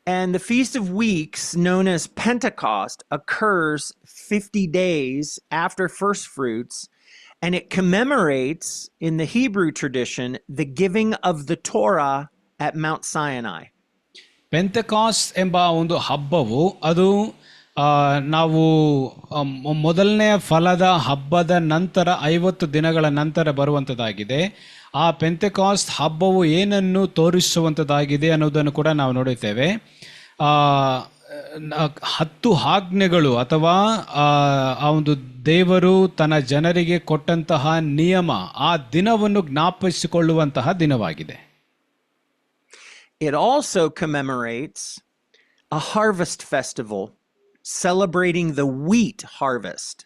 And the Feast of Weeks, known as Pentecost, occurs 50 days after first fruits, and it commemorates, in the Hebrew tradition, the giving of the Torah at Mount Sinai. ಪೆಂತೆಕಾಸ್ಟ್ ಎಂಬ ಒಂದು ಹಬ್ಬವು ಅದು ನಾವು ಮೊದಲನೆಯ ಫಲದ ಹಬ್ಬದ ನಂತರ 50 ದಿನಗಳ ನಂತರ ಬರುವಂಥದ್ದಾಗಿದೆ. ಆ ಪೆಂತೆಕಾಸ್ಟ್ ಹಬ್ಬವು ಏನನ್ನು ತೋರಿಸುವಂಥದ್ದಾಗಿದೆ ಅನ್ನೋದನ್ನು ಕೂಡ ನಾವು ನೋಡುತ್ತೇವೆ. 10 ಆಜ್ಞೆಗಳು ಅಥವಾ ಆ ಒಂದು ದೇವರು ತನ್ನ ಜನರಿಗೆ ಕೊಟ್ಟಂತಹ ನಿಯಮ ಆ ದಿನವನ್ನು ಜ್ಞಾಪಿಸಿಕೊಳ್ಳುವಂತಹ ದಿನವಾಗಿದೆ. It also commemorates a harvest festival celebrating the wheat harvest.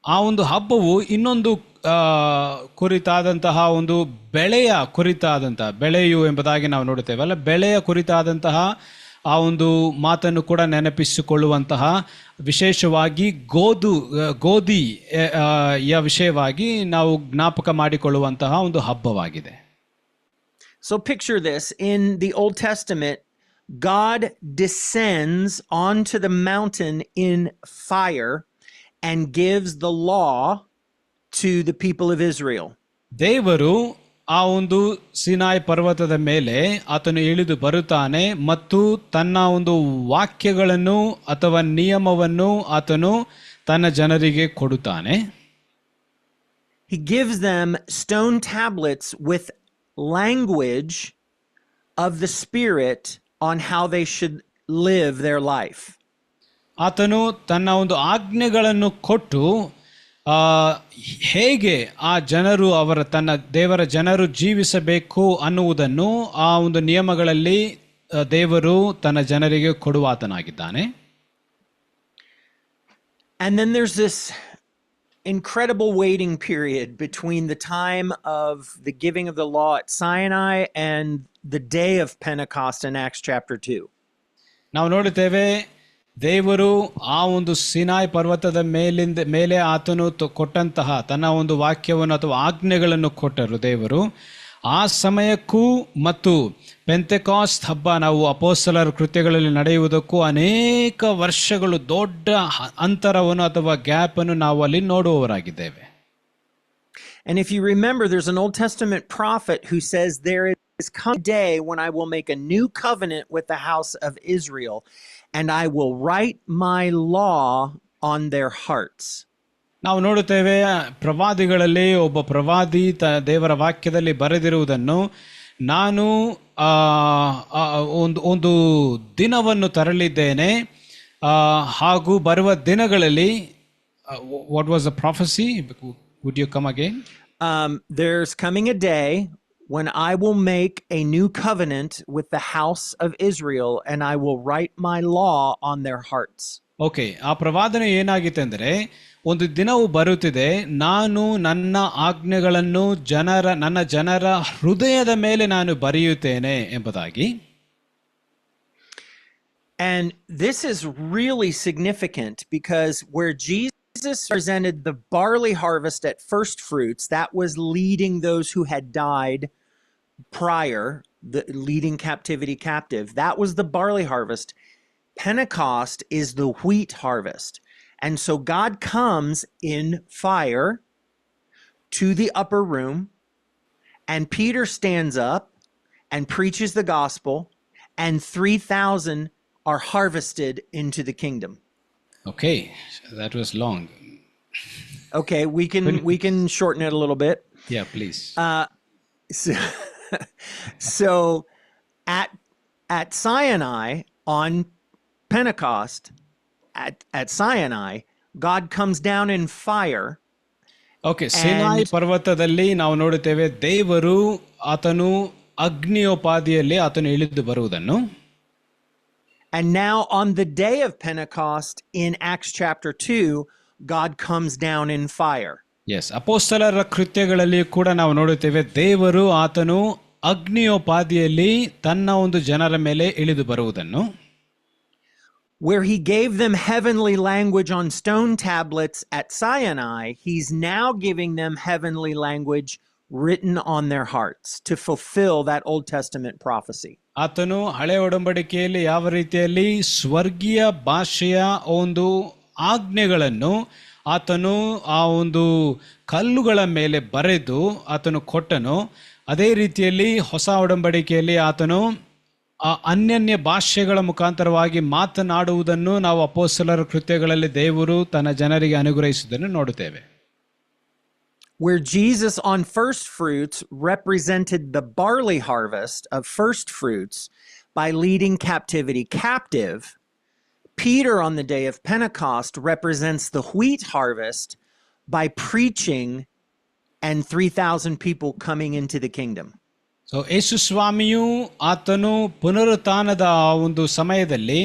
ಆ ಒಂದು ಹಬ್ಬವು ಇನ್ನೊಂದು ಕುರಿತಾದಂತಹ ಒಂದು ಬೆಳೆಯ ಕುರಿತಾದಂತಹ, ಬೆಳೆಯು ಎಂಬುದಾಗಿ ನಾವು ನೋಡುತ್ತೇವಲ್ಲ, ಬೆಳೆಯ ಕುರಿತಾದಂತಹ ಆ ಒಂದು ಮಾತನ್ನು ಕೂಡ ನೆನಪಿಸಿಕೊಳ್ಳುವಂತಹ, ವಿಶೇಷವಾಗಿ ಗೋಧಿಯ ವಿಷಯವಾಗಿ ನಾವು ಜ್ಞಾಪಕ ಮಾಡಿಕೊಳ್ಳುವಂತಹ ಒಂದು ಹಬ್ಬವಾಗಿದೆ. So picture this. In the Old Testament, God descends onto the mountain in fire and gives the law to the people of Israel. ದೇವರು ಆ ಒಂದು ಸಿನಾಯ್ ಪರ್ವತದ ಮೇಲೆ ಆತನು ಇಳಿದು ಬರುತ್ತಾನೆ ಮತ್ತು ತನ್ನ ಒಂದು ವಾಕ್ಯಗಳನ್ನು ಅಥವಾ ನಿಯಮವನ್ನು ಆತನು ತನ್ನ ಜನರಿಗೆ ಕೊಡುತ್ತಾನೆ. He gives them stone tablets with language of the Spirit on how they should live their life. ಆತನು ತನ್ನ ಒಂದು ಆಜ್ಞೆಗಳನ್ನು ಕೊಟ್ಟು ಹೇಗೆ ಆ ಜನರು ತನ್ನ ದೇವರ ಜನರು ಜೀವಿಸಬೇಕು ಅನ್ನುವುದನ್ನು ಆ ಒಂದು ನಿಯಮಗಳಲ್ಲಿ ದೇವರು ತನ್ನ ಜನರಿಗೆ ಕೊಡುವಾತನಾಗಿದ್ದಾನೆ. And then there's this incredible waiting period between the time of the giving of the law at Sinai and the day of Pentecost in Acts chapter 2. ನಾವು ನೋಡುತ್ತೇವೆ ದೇವರು ಆ ಒಂದು ಸಿನಾಯ್ ಪರ್ವತದ ಮೇಲೆ ಆತನು ಕೊಟ್ಟಂತಹ ತನ್ನ ಒಂದು ವಾಕ್ಯವನ್ನು ಅಥವಾ ಆಜ್ಞೆಗಳನ್ನು ಕೊಟ್ಟರು ದೇವರು. ಆ ಸಮಯಕ್ಕೂ ಮತ್ತು ಪೆಂತೆಕಾಸ್ಟ್ ಹಬ್ಬ ನಾವು ಅಪೊಸ್ತಲರ ಕೃತ್ಯಗಳಲ್ಲಿ ನಡೆಯುವುದಕ್ಕೂ ಅನೇಕ ವರ್ಷಗಳು ದೊಡ್ಡ ಅಂತರವನ್ನು ಅಥವಾ ಗ್ಯಾಪನ್ನು ನಾವು ಅಲ್ಲಿ ನೋಡುವವರಾಗಿದ್ದೇವೆ. And if you remember, there's an Old Testament prophet who says, there is come a day when I will make a new covenant with the house of Israel, and I will write my law on their hearts. ನಾವು ನೋಡುತ್ತೇವೆ ಪ್ರವಾದಿಗಳಲ್ಲಿ ಒಬ್ಬ ಪ್ರವಾದಿ ದೇವರ ವಾಕ್ಯದಲ್ಲಿ ಬರೆದಿರುವುದನ್ನು, ನಾನು ಒಂದು ದಿನವನ್ನು ತರಲಿದ್ದೇನೆ ಹಾಗೂ ಬರುವ ದಿನಗಳಲ್ಲಿ. What was the prophecy? Would you come again? There's coming a day when I will make a new covenant with the house of Israel, and I will write my law on their hearts. Okay, ಆ ಪ್ರವಾದನೆ ಏನಾಗಿತ್ತು ಅಂದರೆ, ಒಂದು ದಿನವು ಬರುತ್ತಿದೆ, ನಾನು ನನ್ನ ಆಜ್ಞೆಗಳನ್ನು ನನ್ನ ಜನರ ಹೃದಯದ ಮೇಲೆ ನಾನು ಬರೆಯುತ್ತೇನೆ ಎಂಬುದಾಗಿ. And this is really significant because where Jesus presented the barley harvest at first fruits, that was leading those who had died prior, leading captivity captive. That was the barley harvest. Pentecost is the wheat harvest. And so God comes in fire to the upper room, and Peter stands up and preaches the gospel, and 3,000 are harvested into the kingdom. Okay, that was long. Okay, we can shorten it a little bit. Yeah, please. So at Sinai on Pentecost, at Sinai, God comes down in fire. Okay, Sinai ಪರ್ವತದಲ್ಲಿ ನಾವು ನೋಡುತ್ತೇವೆ ದೇವರು ಆತನು ಅಗ್ನಿಯೋಪಾದಿಯಲ್ಲಿ ಆತನು ಇಳಿದು ಬರುವುದನ್ನು. And now on the day of Pentecost in Acts chapter 2, God comes down in fire. Yes, ಅಪೊಸ್ತಲರ ಕೃತ್ಯಗಳಲ್ಲಿ ಕೂಡ ನಾವು ನೋಡುತ್ತೇವೆ ದೇವರು ಆತನು ಅಗ್ನಿಯೋಪಾದಿಯಲ್ಲಿ ತನ್ನ ಒಂದು ಜನರ ಮೇಲೆ ಇಳಿದು ಬರುವುದನ್ನು. Where he gave them heavenly language on stone tablets at Sinai, he's now giving them heavenly language written on their hearts to fulfill that Old Testament prophecy. ಆತನು ಹಳೆ ಒಡಂಬಡಿಕೆಯಲ್ಲಿ ಯಾವ ರೀತಿಯಲ್ಲಿ ಸ್ವರ್ಗೀಯ ಭಾಷೆಯ ಒಂದು ಆಜ್ಞೆಗಳನ್ನು ಆತನು ಆ ಒಂದು ಕಲ್ಲುಗಳ ಮೇಲೆ ಬರೆದು ಆತನು ಕೊಟ್ಟನು, ಅದೇ ರೀತಿಯಲ್ಲಿ ಹೊಸ ಒಡಂಬಡಿಕೆಯಲ್ಲಿ ಆತನು ಅನ್ಯನ್ಯ ಭಾಷೆಗಳ ಮುಖಾಂತರವಾಗಿ ಮಾತನಾಡುವುದನ್ನು ನಾವು ಅಪೊಸ್ತಲರ ಕೃತ್ಯಗಳಲ್ಲಿ ದೇವರು ತನ್ನ ಜನರಿಗೆ ಅನುಗ್ರಹಿಸುವುದನ್ನು ನೋಡುತ್ತೇವೆ. Where Jesus on first fruits represented the barley harvest of first fruits by leading captivity captive, Peter on the day of Pentecost represents the wheat harvest by preaching and 3,000 people coming into the kingdom. So Yesu ಸ್ವಾಮಿಯು ಆತನು ಪುನರುತ್ಥಾನದ ಒಂದು ಸಮಯದಲ್ಲಿ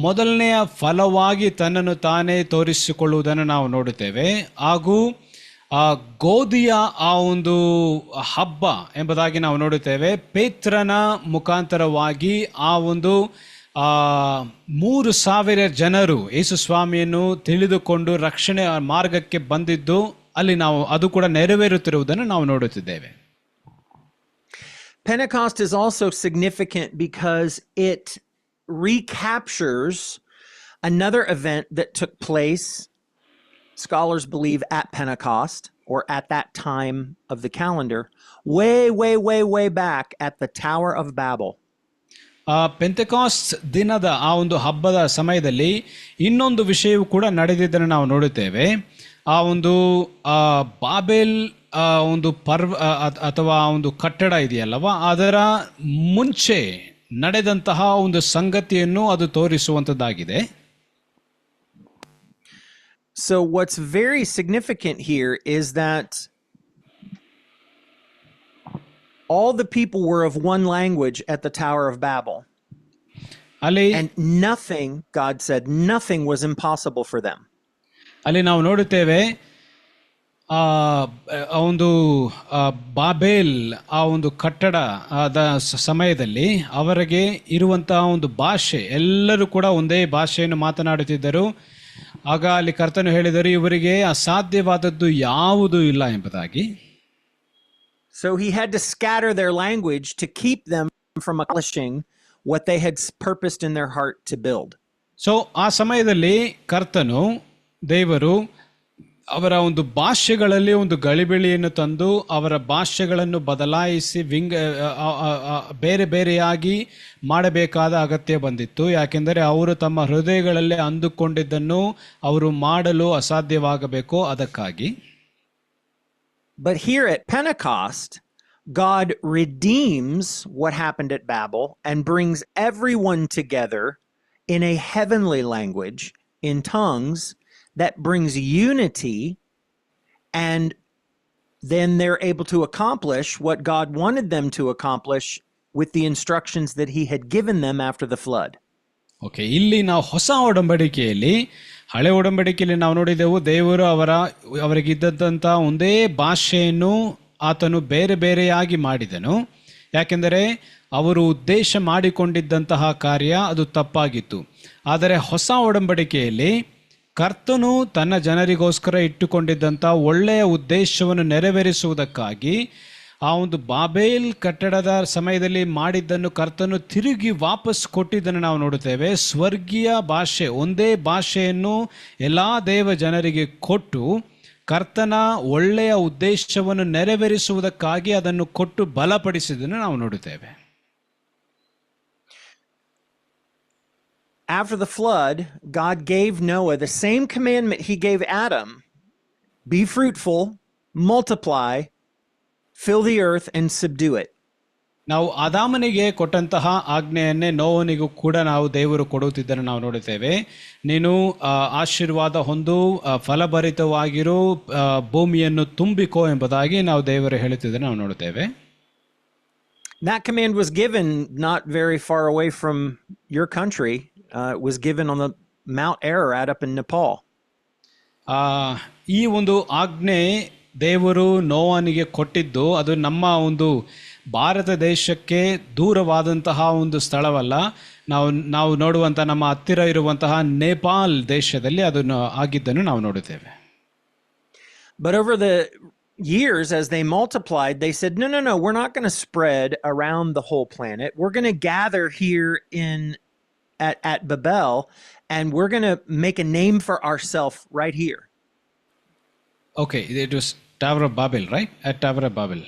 ಮೊದಲನೆಯ ಫಲವಾಗಿ ತನ್ನನ್ನು ತಾನೇ ತೋರಿಸಿಕೊಳ್ಳುವುದನ್ನು ನಾವು ನೋಡುತ್ತೇವೆ. ಹಾಗೂ ಗೋಧಿಯ ಆ ಒಂದು ಹಬ್ಬ ಎಂಬುದಾಗಿ ನಾವು ನೋಡುತ್ತೇವೆ. ಪೇತ್ರನ ಮುಖಾಂತರವಾಗಿ ಆ ಒಂದು 3,000 ಜನರು ಯೇಸು ಸ್ವಾಮಿಯನ್ನು ತಿಳಿದುಕೊಂಡು ರಕ್ಷಣೆ ಮಾರ್ಗಕ್ಕೆ ಬಂದಿದ್ದು ಅಲ್ಲಿ ನಾವು ಅದು ಕೂಡ ನೆರವೇರುತ್ತಿರುವುದನ್ನು ನಾವು ನೋಡುತ್ತಿದ್ದೇವೆ. Pentecost is also significant because it recaptures another event that took place, scholars believe, at Pentecost or at that time of the calendar, way back at the Tower of Babel. ಪೆಂತೆಕಾಸ್ಟ್ ದಿನದ ಆ ಒಂದು ಹಬ್ಬದ ಸಮಯದಲ್ಲಿ ಇನ್ನೊಂದು ವಿಷಯವು ಕೂಡ ನಡೆದಿದ್ದನ್ನು ನಾವು ನೋಡುತ್ತೇವೆ. ಆ ಒಂದು ಬಾಬೆಲ್ ಒಂದು ಅಥವಾ ಒಂದು ಕಟ್ಟಡ ಇದೆಯಲ್ಲವಾ, ಅದರ ಮುಂಚೆ ನಡೆದಂತಹ ಒಂದು ಸಂಗತಿಯನ್ನು ಅದು ತೋರಿಸುವಂಥದ್ದಾಗಿದೆ. So what's very significant here is that all the people were of one language at the Tower of Babel. ಅಲ್ಲಿ And nothing, God said, nothing was impossible for them. ಅಲ್ಲಿ ನಾವು ನೋಡುತ್ತೇವೆ ಆ ಆ ಒಂದು ಬಾಬೇಲ್ ಆ ಒಂದು ಕಟ್ಟಡ ಆದ ಸಮಯದಲ್ಲಿ ಅವರಿಗೆ ಇರುವಂತಹ ಒಂದು ಭಾಷೆ, ಎಲ್ಲರೂ ಕೂಡ ಒಂದೇ ಭಾಷೆಯನ್ನು ಮಾತನಾಡುತ್ತಿದ್ದರು. ಆಗ ಅಲ್ಲಿ ಕರ್ತನು ಹೇಳಿದರು, ಇವರಿಗೆ ಅಸಾಧ್ಯವಾದದ್ದು ಯಾವುದೂ ಇಲ್ಲ ಎಂಬುದಾಗಿ. So he had to scatter their language to keep them from accomplishing what they had purposed in their heart to build. So ಆ ಸಮಯದಲ್ಲಿ ಕರ್ತನು ದೇವರು ಅವರ ಒಂದು ಭಾಷೆಗಳಲ್ಲಿ ಒಂದು ಗಲಿಬಿಳಿಯನ್ನು ತಂದು ಅವರ ಭಾಷೆಗಳನ್ನು ಬದಲಾಯಿಸಿ ಬೇರೆ ಬೇರೆಯಾಗಿ ಮಾಡಬೇಕಾದ ಅಗತ್ಯ ಬಂದಿತ್ತು. ಯಾಕೆಂದರೆ ಅವರು ತಮ್ಮ ಹೃದಯಗಳಲ್ಲಿ ಅಂದುಕೊಂಡಿದ್ದನ್ನು ಅವರು ಮಾಡಲು ಅಸಾಧ್ಯವಾಗಬೇಕು, ಅದಕ್ಕಾಗಿ. But here at Pentecost, God redeems what happened at Babel and brings everyone together in a heavenly language, in tongues, that brings unity, and then they're able to accomplish what God wanted them to accomplish with the instructions that he had given them after the flood. Okay, ಇಲ್ಲಿ ನಾವು ಹೊಸ ಒಡಂಬಡಿಕೆಯಲ್ಲಿ, ಹಳೆ ಒಡಂಬಡಿಕೆಯಲ್ಲಿ ನಾವು ನೋಡಿದೆವು, ದೇವರು ಅವರಿಗಿದ್ದಂಥ ಒಂದೇ ಭಾಷೆಯನ್ನು ಆತನು ಬೇರೆ ಬೇರೆಯಾಗಿ ಮಾಡಿದನು. ಯಾಕೆಂದರೆ ಅವರು ಉದ್ದೇಶ ಮಾಡಿಕೊಂಡಿದ್ದಂತಹ ಕಾರ್ಯ ಅದು ತಪ್ಪಾಗಿತ್ತು. ಆದರೆ ಹೊಸ ಒಡಂಬಡಿಕೆಯಲ್ಲಿ ಕರ್ತನು ತನ್ನ ಜನರಿಗೋಸ್ಕರ ಇಟ್ಟುಕೊಂಡಿದ್ದಂಥ ಒಳ್ಳೆಯ ಉದ್ದೇಶವನ್ನು ನೆರವೇರಿಸುವುದಕ್ಕಾಗಿ ಆ ಒಂದು ಬಾಬೇಲ್ ಕಟ್ಟಡದ ಸಮಯದಲ್ಲಿ ಮಾಡಿದ್ದನ್ನು ಕರ್ತನು ತಿರುಗಿ ವಾಪಸ್ ಕೊಟ್ಟಿದ್ದನ್ನು ನಾವು ನೋಡುತ್ತೇವೆ. ಸ್ವರ್ಗೀಯ ಭಾಷೆ, ಒಂದೇ ಭಾಷೆಯನ್ನು ಎಲ್ಲ ದೇವ ಜನರಿಗೆ ಕೊಟ್ಟು ಕರ್ತನ ಒಳ್ಳೆಯ ಉದ್ದೇಶವನ್ನು ನೆರವೇರಿಸುವುದಕ್ಕಾಗಿ ಅದನ್ನು ಕೊಟ್ಟು ಬಲಪಡಿಸಿದ್ದನ್ನು ನಾವು ನೋಡುತ್ತೇವೆ. After the flood, God gave Noah the same commandment he gave Adam: be fruitful, multiply, fill the earth, and subdue it. ನಾವು ಆದಾಮನಿಗೆ ಕೊಟ್ಟಂತಹ ಆಜ್ಞೆಯನ್ನೇ ನೋವನಿಗೂ ಕೂಡ ನಾವು ದೇವರು ಕೊಡುತ್ತಿದ್ದನ್ನು ನಾವು ನೋಡುತ್ತೇವೆ. ನೀನು ಆಶೀರ್ವಾದ ಹೊಂದು ಫಲಭರಿತವಾಗಿರೋ, ಭೂಮಿಯನ್ನು ತುಂಬಿಕೋ ಎಂಬುದಾಗಿ ನಾವು ದೇವರು ಹೇಳುತ್ತಿದ್ದನ್ನು ನಾವು ನೋಡುತ್ತೇವೆ. That command was given not very far away from your country. It was given on the Mount Ararat up in Nepal. ಈ ಒಂದು ಆಜ್ಞೆ ದೇವರು ನೋವನಿಗೆ ಕೊಟ್ಟಿದ್ದು ಅದು ನಮ್ಮ ಒಂದು ಭಾರತ ದೇಶಕ್ಕೆ ದೂರವಾದಂತಹ ಒಂದು ಸ್ಥಳವಲ್ಲ. ನಾವು ನೋಡುವಂಥ ನಮ್ಮ ಹತ್ತಿರ ಇರುವಂತಹ ನೇಪಾಲ್ ದೇಶದಲ್ಲಿ ಅದನ್ನು ಆಗಿದ್ದನ್ನು ನಾವು ನೋಡುತ್ತೇವೆ. But over the years, as they multiplied, they said, no, we're not going to spread around the whole planet. We're going to gather here at Babel, and we're going to make a name for ourselves right here. Okay, it was Tower of Babel, right? At Tower of Babel.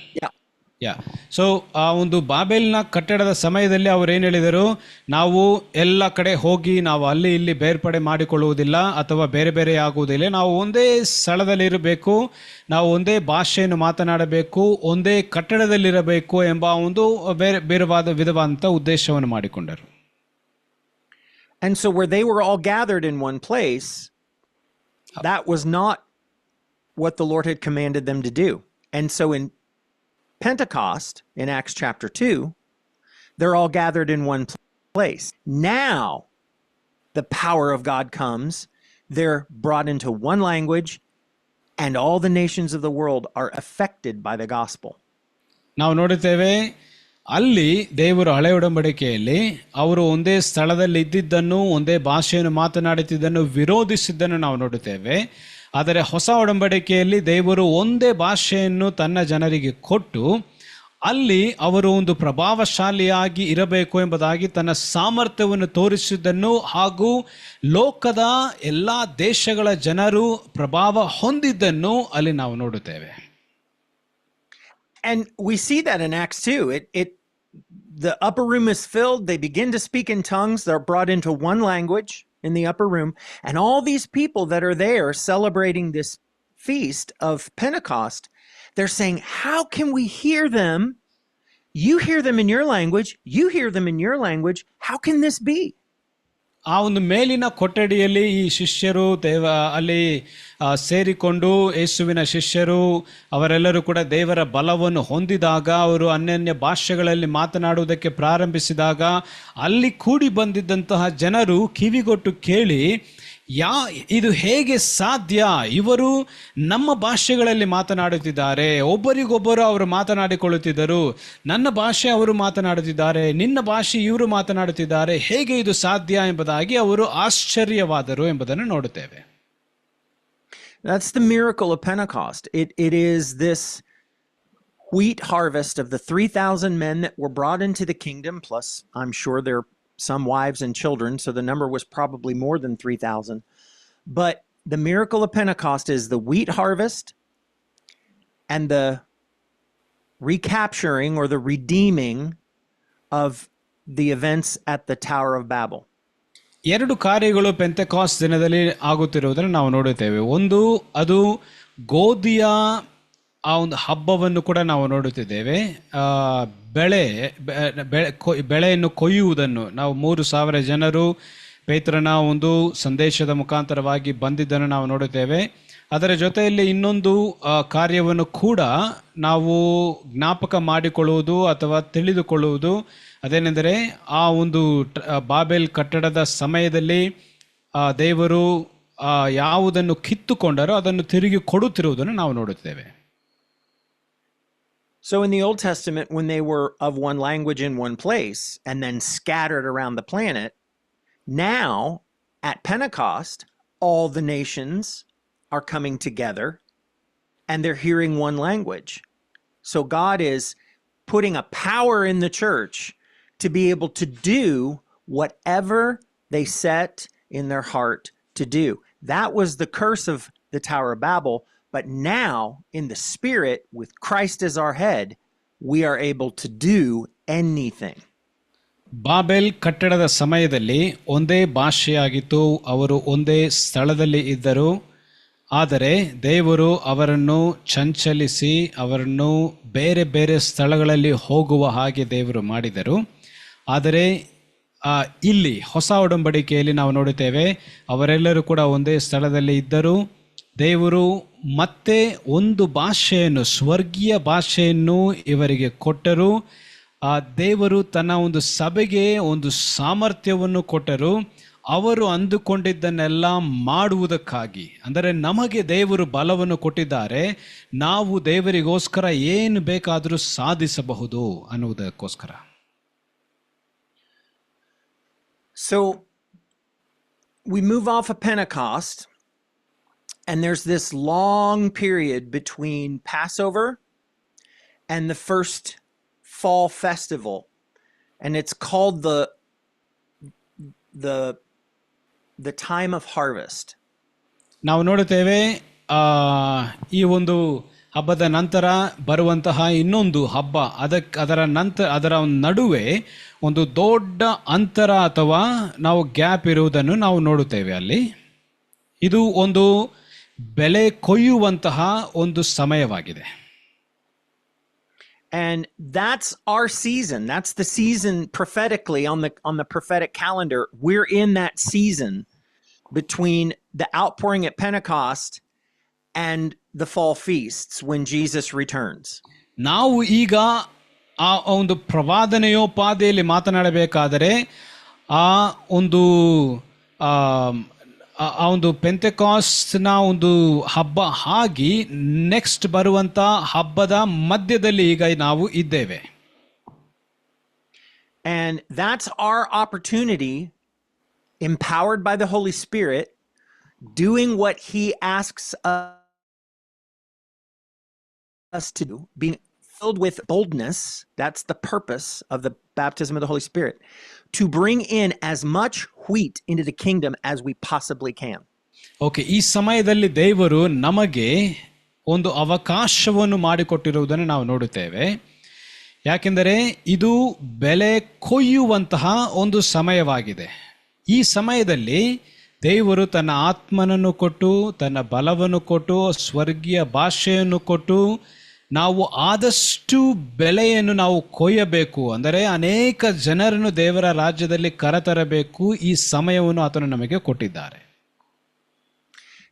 Yeah. So ಆ ಒಂದು ಬಾಬೆಲ್ನ ಕಟ್ಟಡದ ಸಮಯದಲ್ಲಿ ಅವರು ಏನು ಹೇಳಿದರು, ನಾವು ಎಲ್ಲ ಕಡೆ ಹೋಗಿ ನಾವು ಅಲ್ಲಿ ಇಲ್ಲಿ ಬೇರ್ಪಡೆ ಮಾಡಿಕೊಳ್ಳುವುದಿಲ್ಲ ಅಥವಾ ಬೇರೆ ಬೇರೆ ಆಗುವುದಿಲ್ಲ, ನಾವು ಒಂದೇ ಸ್ಥಳದಲ್ಲಿರಬೇಕು, ನಾವು ಒಂದೇ ಭಾಷೆಯನ್ನು ಮಾತನಾಡಬೇಕು, ಒಂದೇ ಕಟ್ಟಡದಲ್ಲಿರಬೇಕು ಎಂಬ ಒಂದು ಬೇರೆ ವಿಧವಾದಂಥ ಉದ್ದೇಶವನ್ನು ಮಾಡಿಕೊಂಡರು. And so where they were all gathered in one place, that was not what the Lord had commanded them to do. And so in Pentecost, in Acts chapter 2, they're all gathered in one place. Now, the power of God comes. They're brought into one language, and all the nations of the world are affected by the gospel. ನಾವು ನೋಡುತ್ತೇವೆ, ಅಲ್ಲಿ ದೇವರು ಹಳೆ ಒಡಂಬಡಿಕೆಯಲ್ಲಿ ಅವರು ಒಂದೇ ಸ್ಥಳದಲ್ಲಿ ಇದ್ದಿದ್ದನ್ನು, ಒಂದೇ ಭಾಷೆಯನ್ನು ಮಾತನಾಡುತ್ತಿದ್ದನ್ನು ವಿರೋಧಿಸಿದ್ದನ್ನು ನಾವು ನೋಡುತ್ತೇವೆ. ಆದರೆ ಹೊಸ ಒಡಂಬಡಿಕೆಯಲ್ಲಿ ದೇವರು ಒಂದೇ ಭಾಷೆಯನ್ನು ತನ್ನ ಜನರಿಗೆ ಕೊಟ್ಟು ಅಲ್ಲಿ ಅವರು ಒಂದು ಪ್ರಭಾವಶಾಲಿಯಾಗಿ ಇರಬೇಕು ಎಂಬುದಾಗಿ ತನ್ನ ಸಾಮರ್ಥ್ಯವನ್ನು ತೋರಿಸಿದ್ದನ್ನು ಹಾಗೂ ಲೋಕದ ಎಲ್ಲ ದೇಶಗಳ ಜನರು ಪ್ರಭಾವ ಹೊಂದಿದ್ದನ್ನು ಅಲ್ಲಿ ನಾವು ನೋಡುತ್ತೇವೆ. And we see that in Acts 2. The upper room is filled. They begin to speak in tongues. They're brought into one language in the upper room. And all these people that are there celebrating this feast of Pentecost, they're saying, how can we hear them? You hear them in your language. You hear them in your language. How can this be? ಆ ಒಂದು ಮೇಲಿನ ಕೊಠಡಿಯಲ್ಲಿ ಈ ಶಿಷ್ಯರು ಅಲ್ಲಿ ಸೇರಿಕೊಂಡು ಯೇಸುವಿನ ಶಿಷ್ಯರು ಅವರೆಲ್ಲರೂ ಕೂಡ ದೇವರ ಬಲವನ್ನು ಹೊಂದಿದಾಗ ಅವರು ಅನ್ಯನ್ಯ ಭಾಷೆಗಳಲ್ಲಿ ಮಾತನಾಡುವುದಕ್ಕೆ ಪ್ರಾರಂಭಿಸಿದಾಗ ಅಲ್ಲಿ ಕೂಡಿ ಬಂದಿದ್ದಂತಹ ಜನರು ಕಿವಿಗೊಟ್ಟು ಕೇಳಿ ಇದು ಹೇಗೆ ಸಾಧ್ಯ, ಇವರು ನಮ್ಮ ಭಾಷೆಗಳಲ್ಲಿ ಮಾತನಾಡುತ್ತಿದ್ದಾರೆ, ಒಬ್ಬರಿಗೊಬ್ಬರು ಅವರು ಮಾತನಾಡಿಕೊಳ್ಳುತ್ತಿದ್ದರು, ನನ್ನ ಭಾಷೆ ಅವರು ಮಾತನಾಡುತ್ತಿದ್ದಾರೆ, ನಿನ್ನ ಭಾಷೆ ಇವರು ಮಾತನಾಡುತ್ತಿದ್ದಾರೆ, ಹೇಗೆ ಇದು ಸಾಧ್ಯ ಎಂಬುದಾಗಿ ಅವರು ಆಶ್ಚರ್ಯವಾದರು ಎಂಬುದನ್ನು ನೋಡುತ್ತೇವೆ. That's the miracle of Pentecost. It is this wheat harvest of the 3,000 men that were brought into the kingdom, plus I'm sure there some wives and children, so the number was probably more than 3,000. But the miracle of Pentecost is the wheat harvest and the recapturing or the redeeming of the events at the Tower of Babel. ಎರಡು ಕಾರ್ಯಗಳು ಪೆಂತೆಕಾಸ್ಟ್ ದಿನದಲ್ಲಿ ಆಗುತ್ತಿರುವುದನ್ನು ನಾವು ನೋಡುತ್ತೇವೆ. ಒಂದು, ಅದು ಗೋಧಿಯ ಆ ಒಂದು ಹಬ್ಬವನ್ನು ಕೂಡ ನಾವು ನೋಡುತ್ತಿದ್ದೇವೆ. ಬೆಳೆಯನ್ನು ಕೊಯ್ಯುವುದನ್ನು ನಾವು 3,000 ಜನರು ಪೇತ್ರನ ಒಂದು ಸಂದೇಶದ ಮುಖಾಂತರವಾಗಿ ಬಂದಿದ್ದನ್ನು ನಾವು ನೋಡುತ್ತೇವೆ. ಅದರ ಜೊತೆಯಲ್ಲಿ ಇನ್ನೊಂದು ಕಾರ್ಯವನ್ನು ಕೂಡ ನಾವು ಜ್ಞಾಪಕ ಮಾಡಿಕೊಳ್ಳುವುದು ಅಥವಾ ತಿಳಿದುಕೊಳ್ಳುವುದು, ಅದೇನೆಂದರೆ ಆ ಒಂದು ಬಾಬೆಲ್ ಕಟ್ಟಡದ ಸಮಯದಲ್ಲಿ ದೇವರು ಯಾವುದನ್ನು ಕಿತ್ತುಕೊಂಡರೋ ಅದನ್ನು ತಿರುಗಿ ಕೊಡುತ್ತಿರುವುದನ್ನು ನಾವು ನೋಡುತ್ತೇವೆ. So in the Old Testament, when they were of one language in one place and then scattered around the planet, now at Pentecost, all the nations are coming together and they're hearing one language. So God is putting a power in the church to be able to do whatever they set in their heart to do. That was the curse of the Tower of Babel. But now, in the Spirit, with Christ as our head, we are able to do anything. Babel ಕಟ್ಟಡದ ಸಮಯದಲ್ಲಿ ಒಂದೇ ಭಾಷೆಯಾಗಿತ್ತು, ಅವರು ಒಂದೇ ಸ್ಥಳದಲ್ಲಿ ಇದ್ದರು. ಆದರೆ ದೇವರು ಅವರನ್ನು ಚಂಚಲಿಸಿ ಅವರನ್ನು ಬೇರೆ ಬೇರೆ ಸ್ಥಳಗಳಲ್ಲಿ ಹೋಗುವ ಹಾಗೆ ದೇವರು ಮಾಡಿದರು. ಆದರೆ ಇಲ್ಲಿ ಹೊಸ ಒಡಂಬಡಿಕೆಯಲ್ಲಿ ನಾವು ನೋಡುತ್ತೇವೆ, ಅವರೆಲ್ಲರೂ ಕೂಡ ಒಂದೇ ಸ್ಥಳದಲ್ಲಿ ಇದ್ದರು. ದೇವರು ಮತ್ತೆ ಒಂದು ಭಾಷೆಯನ್ನು, ಸ್ವರ್ಗೀಯ ಭಾಷೆಯನ್ನು ಇವರಿಗೆ ಕೊಟ್ಟರು. ದೇವರು ತನ್ನ ಒಂದು ಸಭೆಗೆ ಒಂದು ಸಾಮರ್ಥ್ಯವನ್ನು ಕೊಟ್ಟರು. ಅವರು ಅಂದುಕೊಂಡಿದ್ದನ್ನೆಲ್ಲ ಮಾಡುವುದಕ್ಕಾಗಿ, ಅಂದರೆ ನಮಗೆ ದೇವರು ಬಲವನ್ನು ಕೊಟ್ಟಿದ್ದಾರೆ, ನಾವು ದೇವರಿಗೋಸ್ಕರ ಏನು ಬೇಕಾದರೂ ಸಾಧಿಸಬಹುದು ಅನ್ನುವುದಕ್ಕೋಸ್ಕರ. So we move off of Pentecost, and there's this long period between Passover and the first fall festival, and it's called the time of harvest. ನಾವು ನೋಡುತ್ತೇವೆ ಈ ಒಂದು ಹಬ್ಬದ ನಂತರ ಬರುವಂತಹ ಇನ್ನೊಂದು ಹಬ್ಬ, ಅದರ ನಡುವೆ ಒಂದು ದೊಡ್ಡ ಅಂತರ ಅಥವಾ ನಾವು ಗ್ಯಾಪ್ ಇರುವುದನ್ನು ನಾವು ನೋಡುತ್ತೇವೆ. ಅಲ್ಲಿ ಇದು ಒಂದು ಬೆಳೆ ಕೊಯ್ಯುವಂತಹ ಒಂದು ಸಮಯವಾಗಿದೆ. And that's our season. That's the season prophetically on the prophetic calendar. We're in that season between the outpouring at Pentecost and the fall feasts when Jesus returns. ನಾವು ಈಗ ಆ ಒಂದು ಪ್ರವಾದನೆಯೋಪಾದಿಯಲ್ಲಿ ಮಾತನಾಡಬೇಕಾದರೆ ಆ ಒಂದು ಪೆಂತೆಕಾಸ್ಟ್ನ ಒಂದು ಹಬ್ಬ ಆಗಿ ನೆಕ್ಸ್ಟ್ ಬರುವಂತ ಹಬ್ಬದ ಮಧ್ಯದಲ್ಲಿ ಈಗ ನಾವು ಇದ್ದೇವೆ. And that's our opportunity, empowered by the Holy Spirit, doing what He asks us to do, being filled with boldness. That's the purpose of the baptism of the Holy Spirit, to bring in as much wheat into the kingdom as we possibly can. Okay, ಈ ಸಮಯದಲ್ಲಿ ದೇವರು ನಮಗೆ ಒಂದು ಅವಕಾಶವನ್ನು ಮಾಡಿಕೊಟ್ಟಿರುವುದನ್ನು ನಾವು ನೋಡುತ್ತೇವೆ. ಯಾಕೆಂದರೆ ಇದು ಬೆಲೆ ಕೊಯ್ಯುವಂತಹ ಒಂದು ಸಮಯವಾಗಿದೆ. ಈ ಸಮಯದಲ್ಲಿ ದೇವರು ತನ್ನ ಆತ್ಮನನ್ನು ಕೊಟ್ಟು, ತನ್ನ ಬಲವನ್ನು ಕೊಟ್ಟು, ಸ್ವರ್ಗೀಯ ಭಾಷೆಯನ್ನು ಕೊಟ್ಟು ನಾವು ಆದಷ್ಟು ಬೆಲೆಯನ್ನು ನಾವು ಕೊಯ್ಯಬೇಕು, ಅಂದರೆ ಅನೇಕ ಜನರನ್ನು ದೇವರ ರಾಜ್ಯದಲ್ಲಿ ಕರೆತರಬೇಕು. ಈ ಸಮಯವನ್ನು ಆತನು ನಮಗೆ ಕೊಟ್ಟಿದ್ದಾರೆ.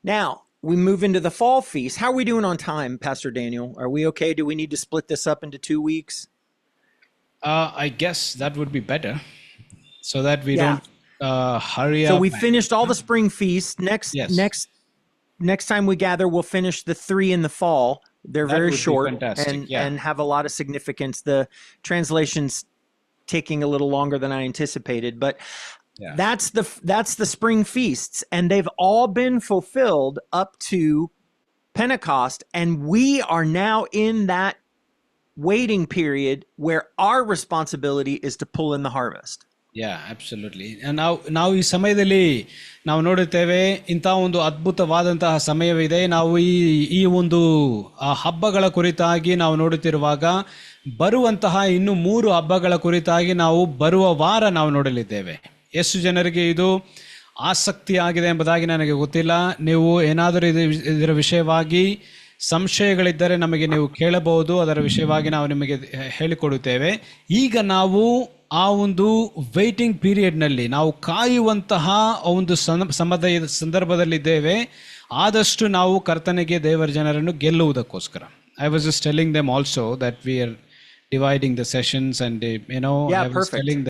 Now, we move into the fall feast. How are we doing on time, Pastor Daniel? Are we okay? Do we need to split this up into 2 weeks? I guess that would be better, so that we Yeah. don't hurry So up. we finished all the spring feasts. Yes. Next time we gather, we'll finish the 3 in the fall. They're That very would be short fantastic, yeah. and have a lot of significance. The translation's taking a little longer than I anticipated, but Yeah. that's the spring feasts, and they've all been fulfilled up to Pentecost, and we are now in that waiting period where our responsibility is to pull in the harvest. Absolutely. ನಾವು ಈ ಸಮಯದಲ್ಲಿ ನಾವು ನೋಡುತ್ತೇವೆ, ಇಂಥ ಒಂದು ಅದ್ಭುತವಾದಂತಹ ಸಮಯವಿದೆ. ನಾವು ಈ ಒಂದು ಹಬ್ಬಗಳ ಕುರಿತಾಗಿ ನಾವು ನೋಡುತ್ತಿರುವಾಗ, ಬರುವಂತಹ ಇನ್ನು 3 ಹಬ್ಬಗಳ ಕುರಿತಾಗಿ ನಾವು ಬರುವ ವಾರ ನಾವು ನೋಡಲಿದ್ದೇವೆ. ಎಷ್ಟು ಜನರಿಗೆ ಇದು ಆಸಕ್ತಿ ಆಗಿದೆ ಎಂಬುದಾಗಿ ನನಗೆ ಗೊತ್ತಿಲ್ಲ. ನೀವು ಏನಾದರೂ ಇದರ ವಿಷಯವಾಗಿ ಸಂಶಯಗಳಿದ್ದರೆ ನಮಗೆ ನೀವು ಕೇಳಬಹುದು. ಅದರ ವಿಷಯವಾಗಿ ನಾವು ನಿಮಗೆ ಹೇಳಿಕೊಡುತ್ತೇವೆ. ಈಗ ನಾವು ಆ ಒಂದು ವೇಟಿಂಗ್ ಪೀರಿಯಡ್ನಲ್ಲಿ, ನಾವು ಕಾಯುವಂತಹ ಒಂದು ಸಂದರ್ಭದಲ್ಲಿದ್ದೇವೆ. ಆದಷ್ಟು ನಾವು ಕರ್ತನಿಗೆ ದೇವರ ಜನರನ್ನು ಗೆಲ್ಲುವುದಕ್ಕೋಸ್ಕರ. I was just telling them also that we are dividing the sessions, and I was perfect. telling them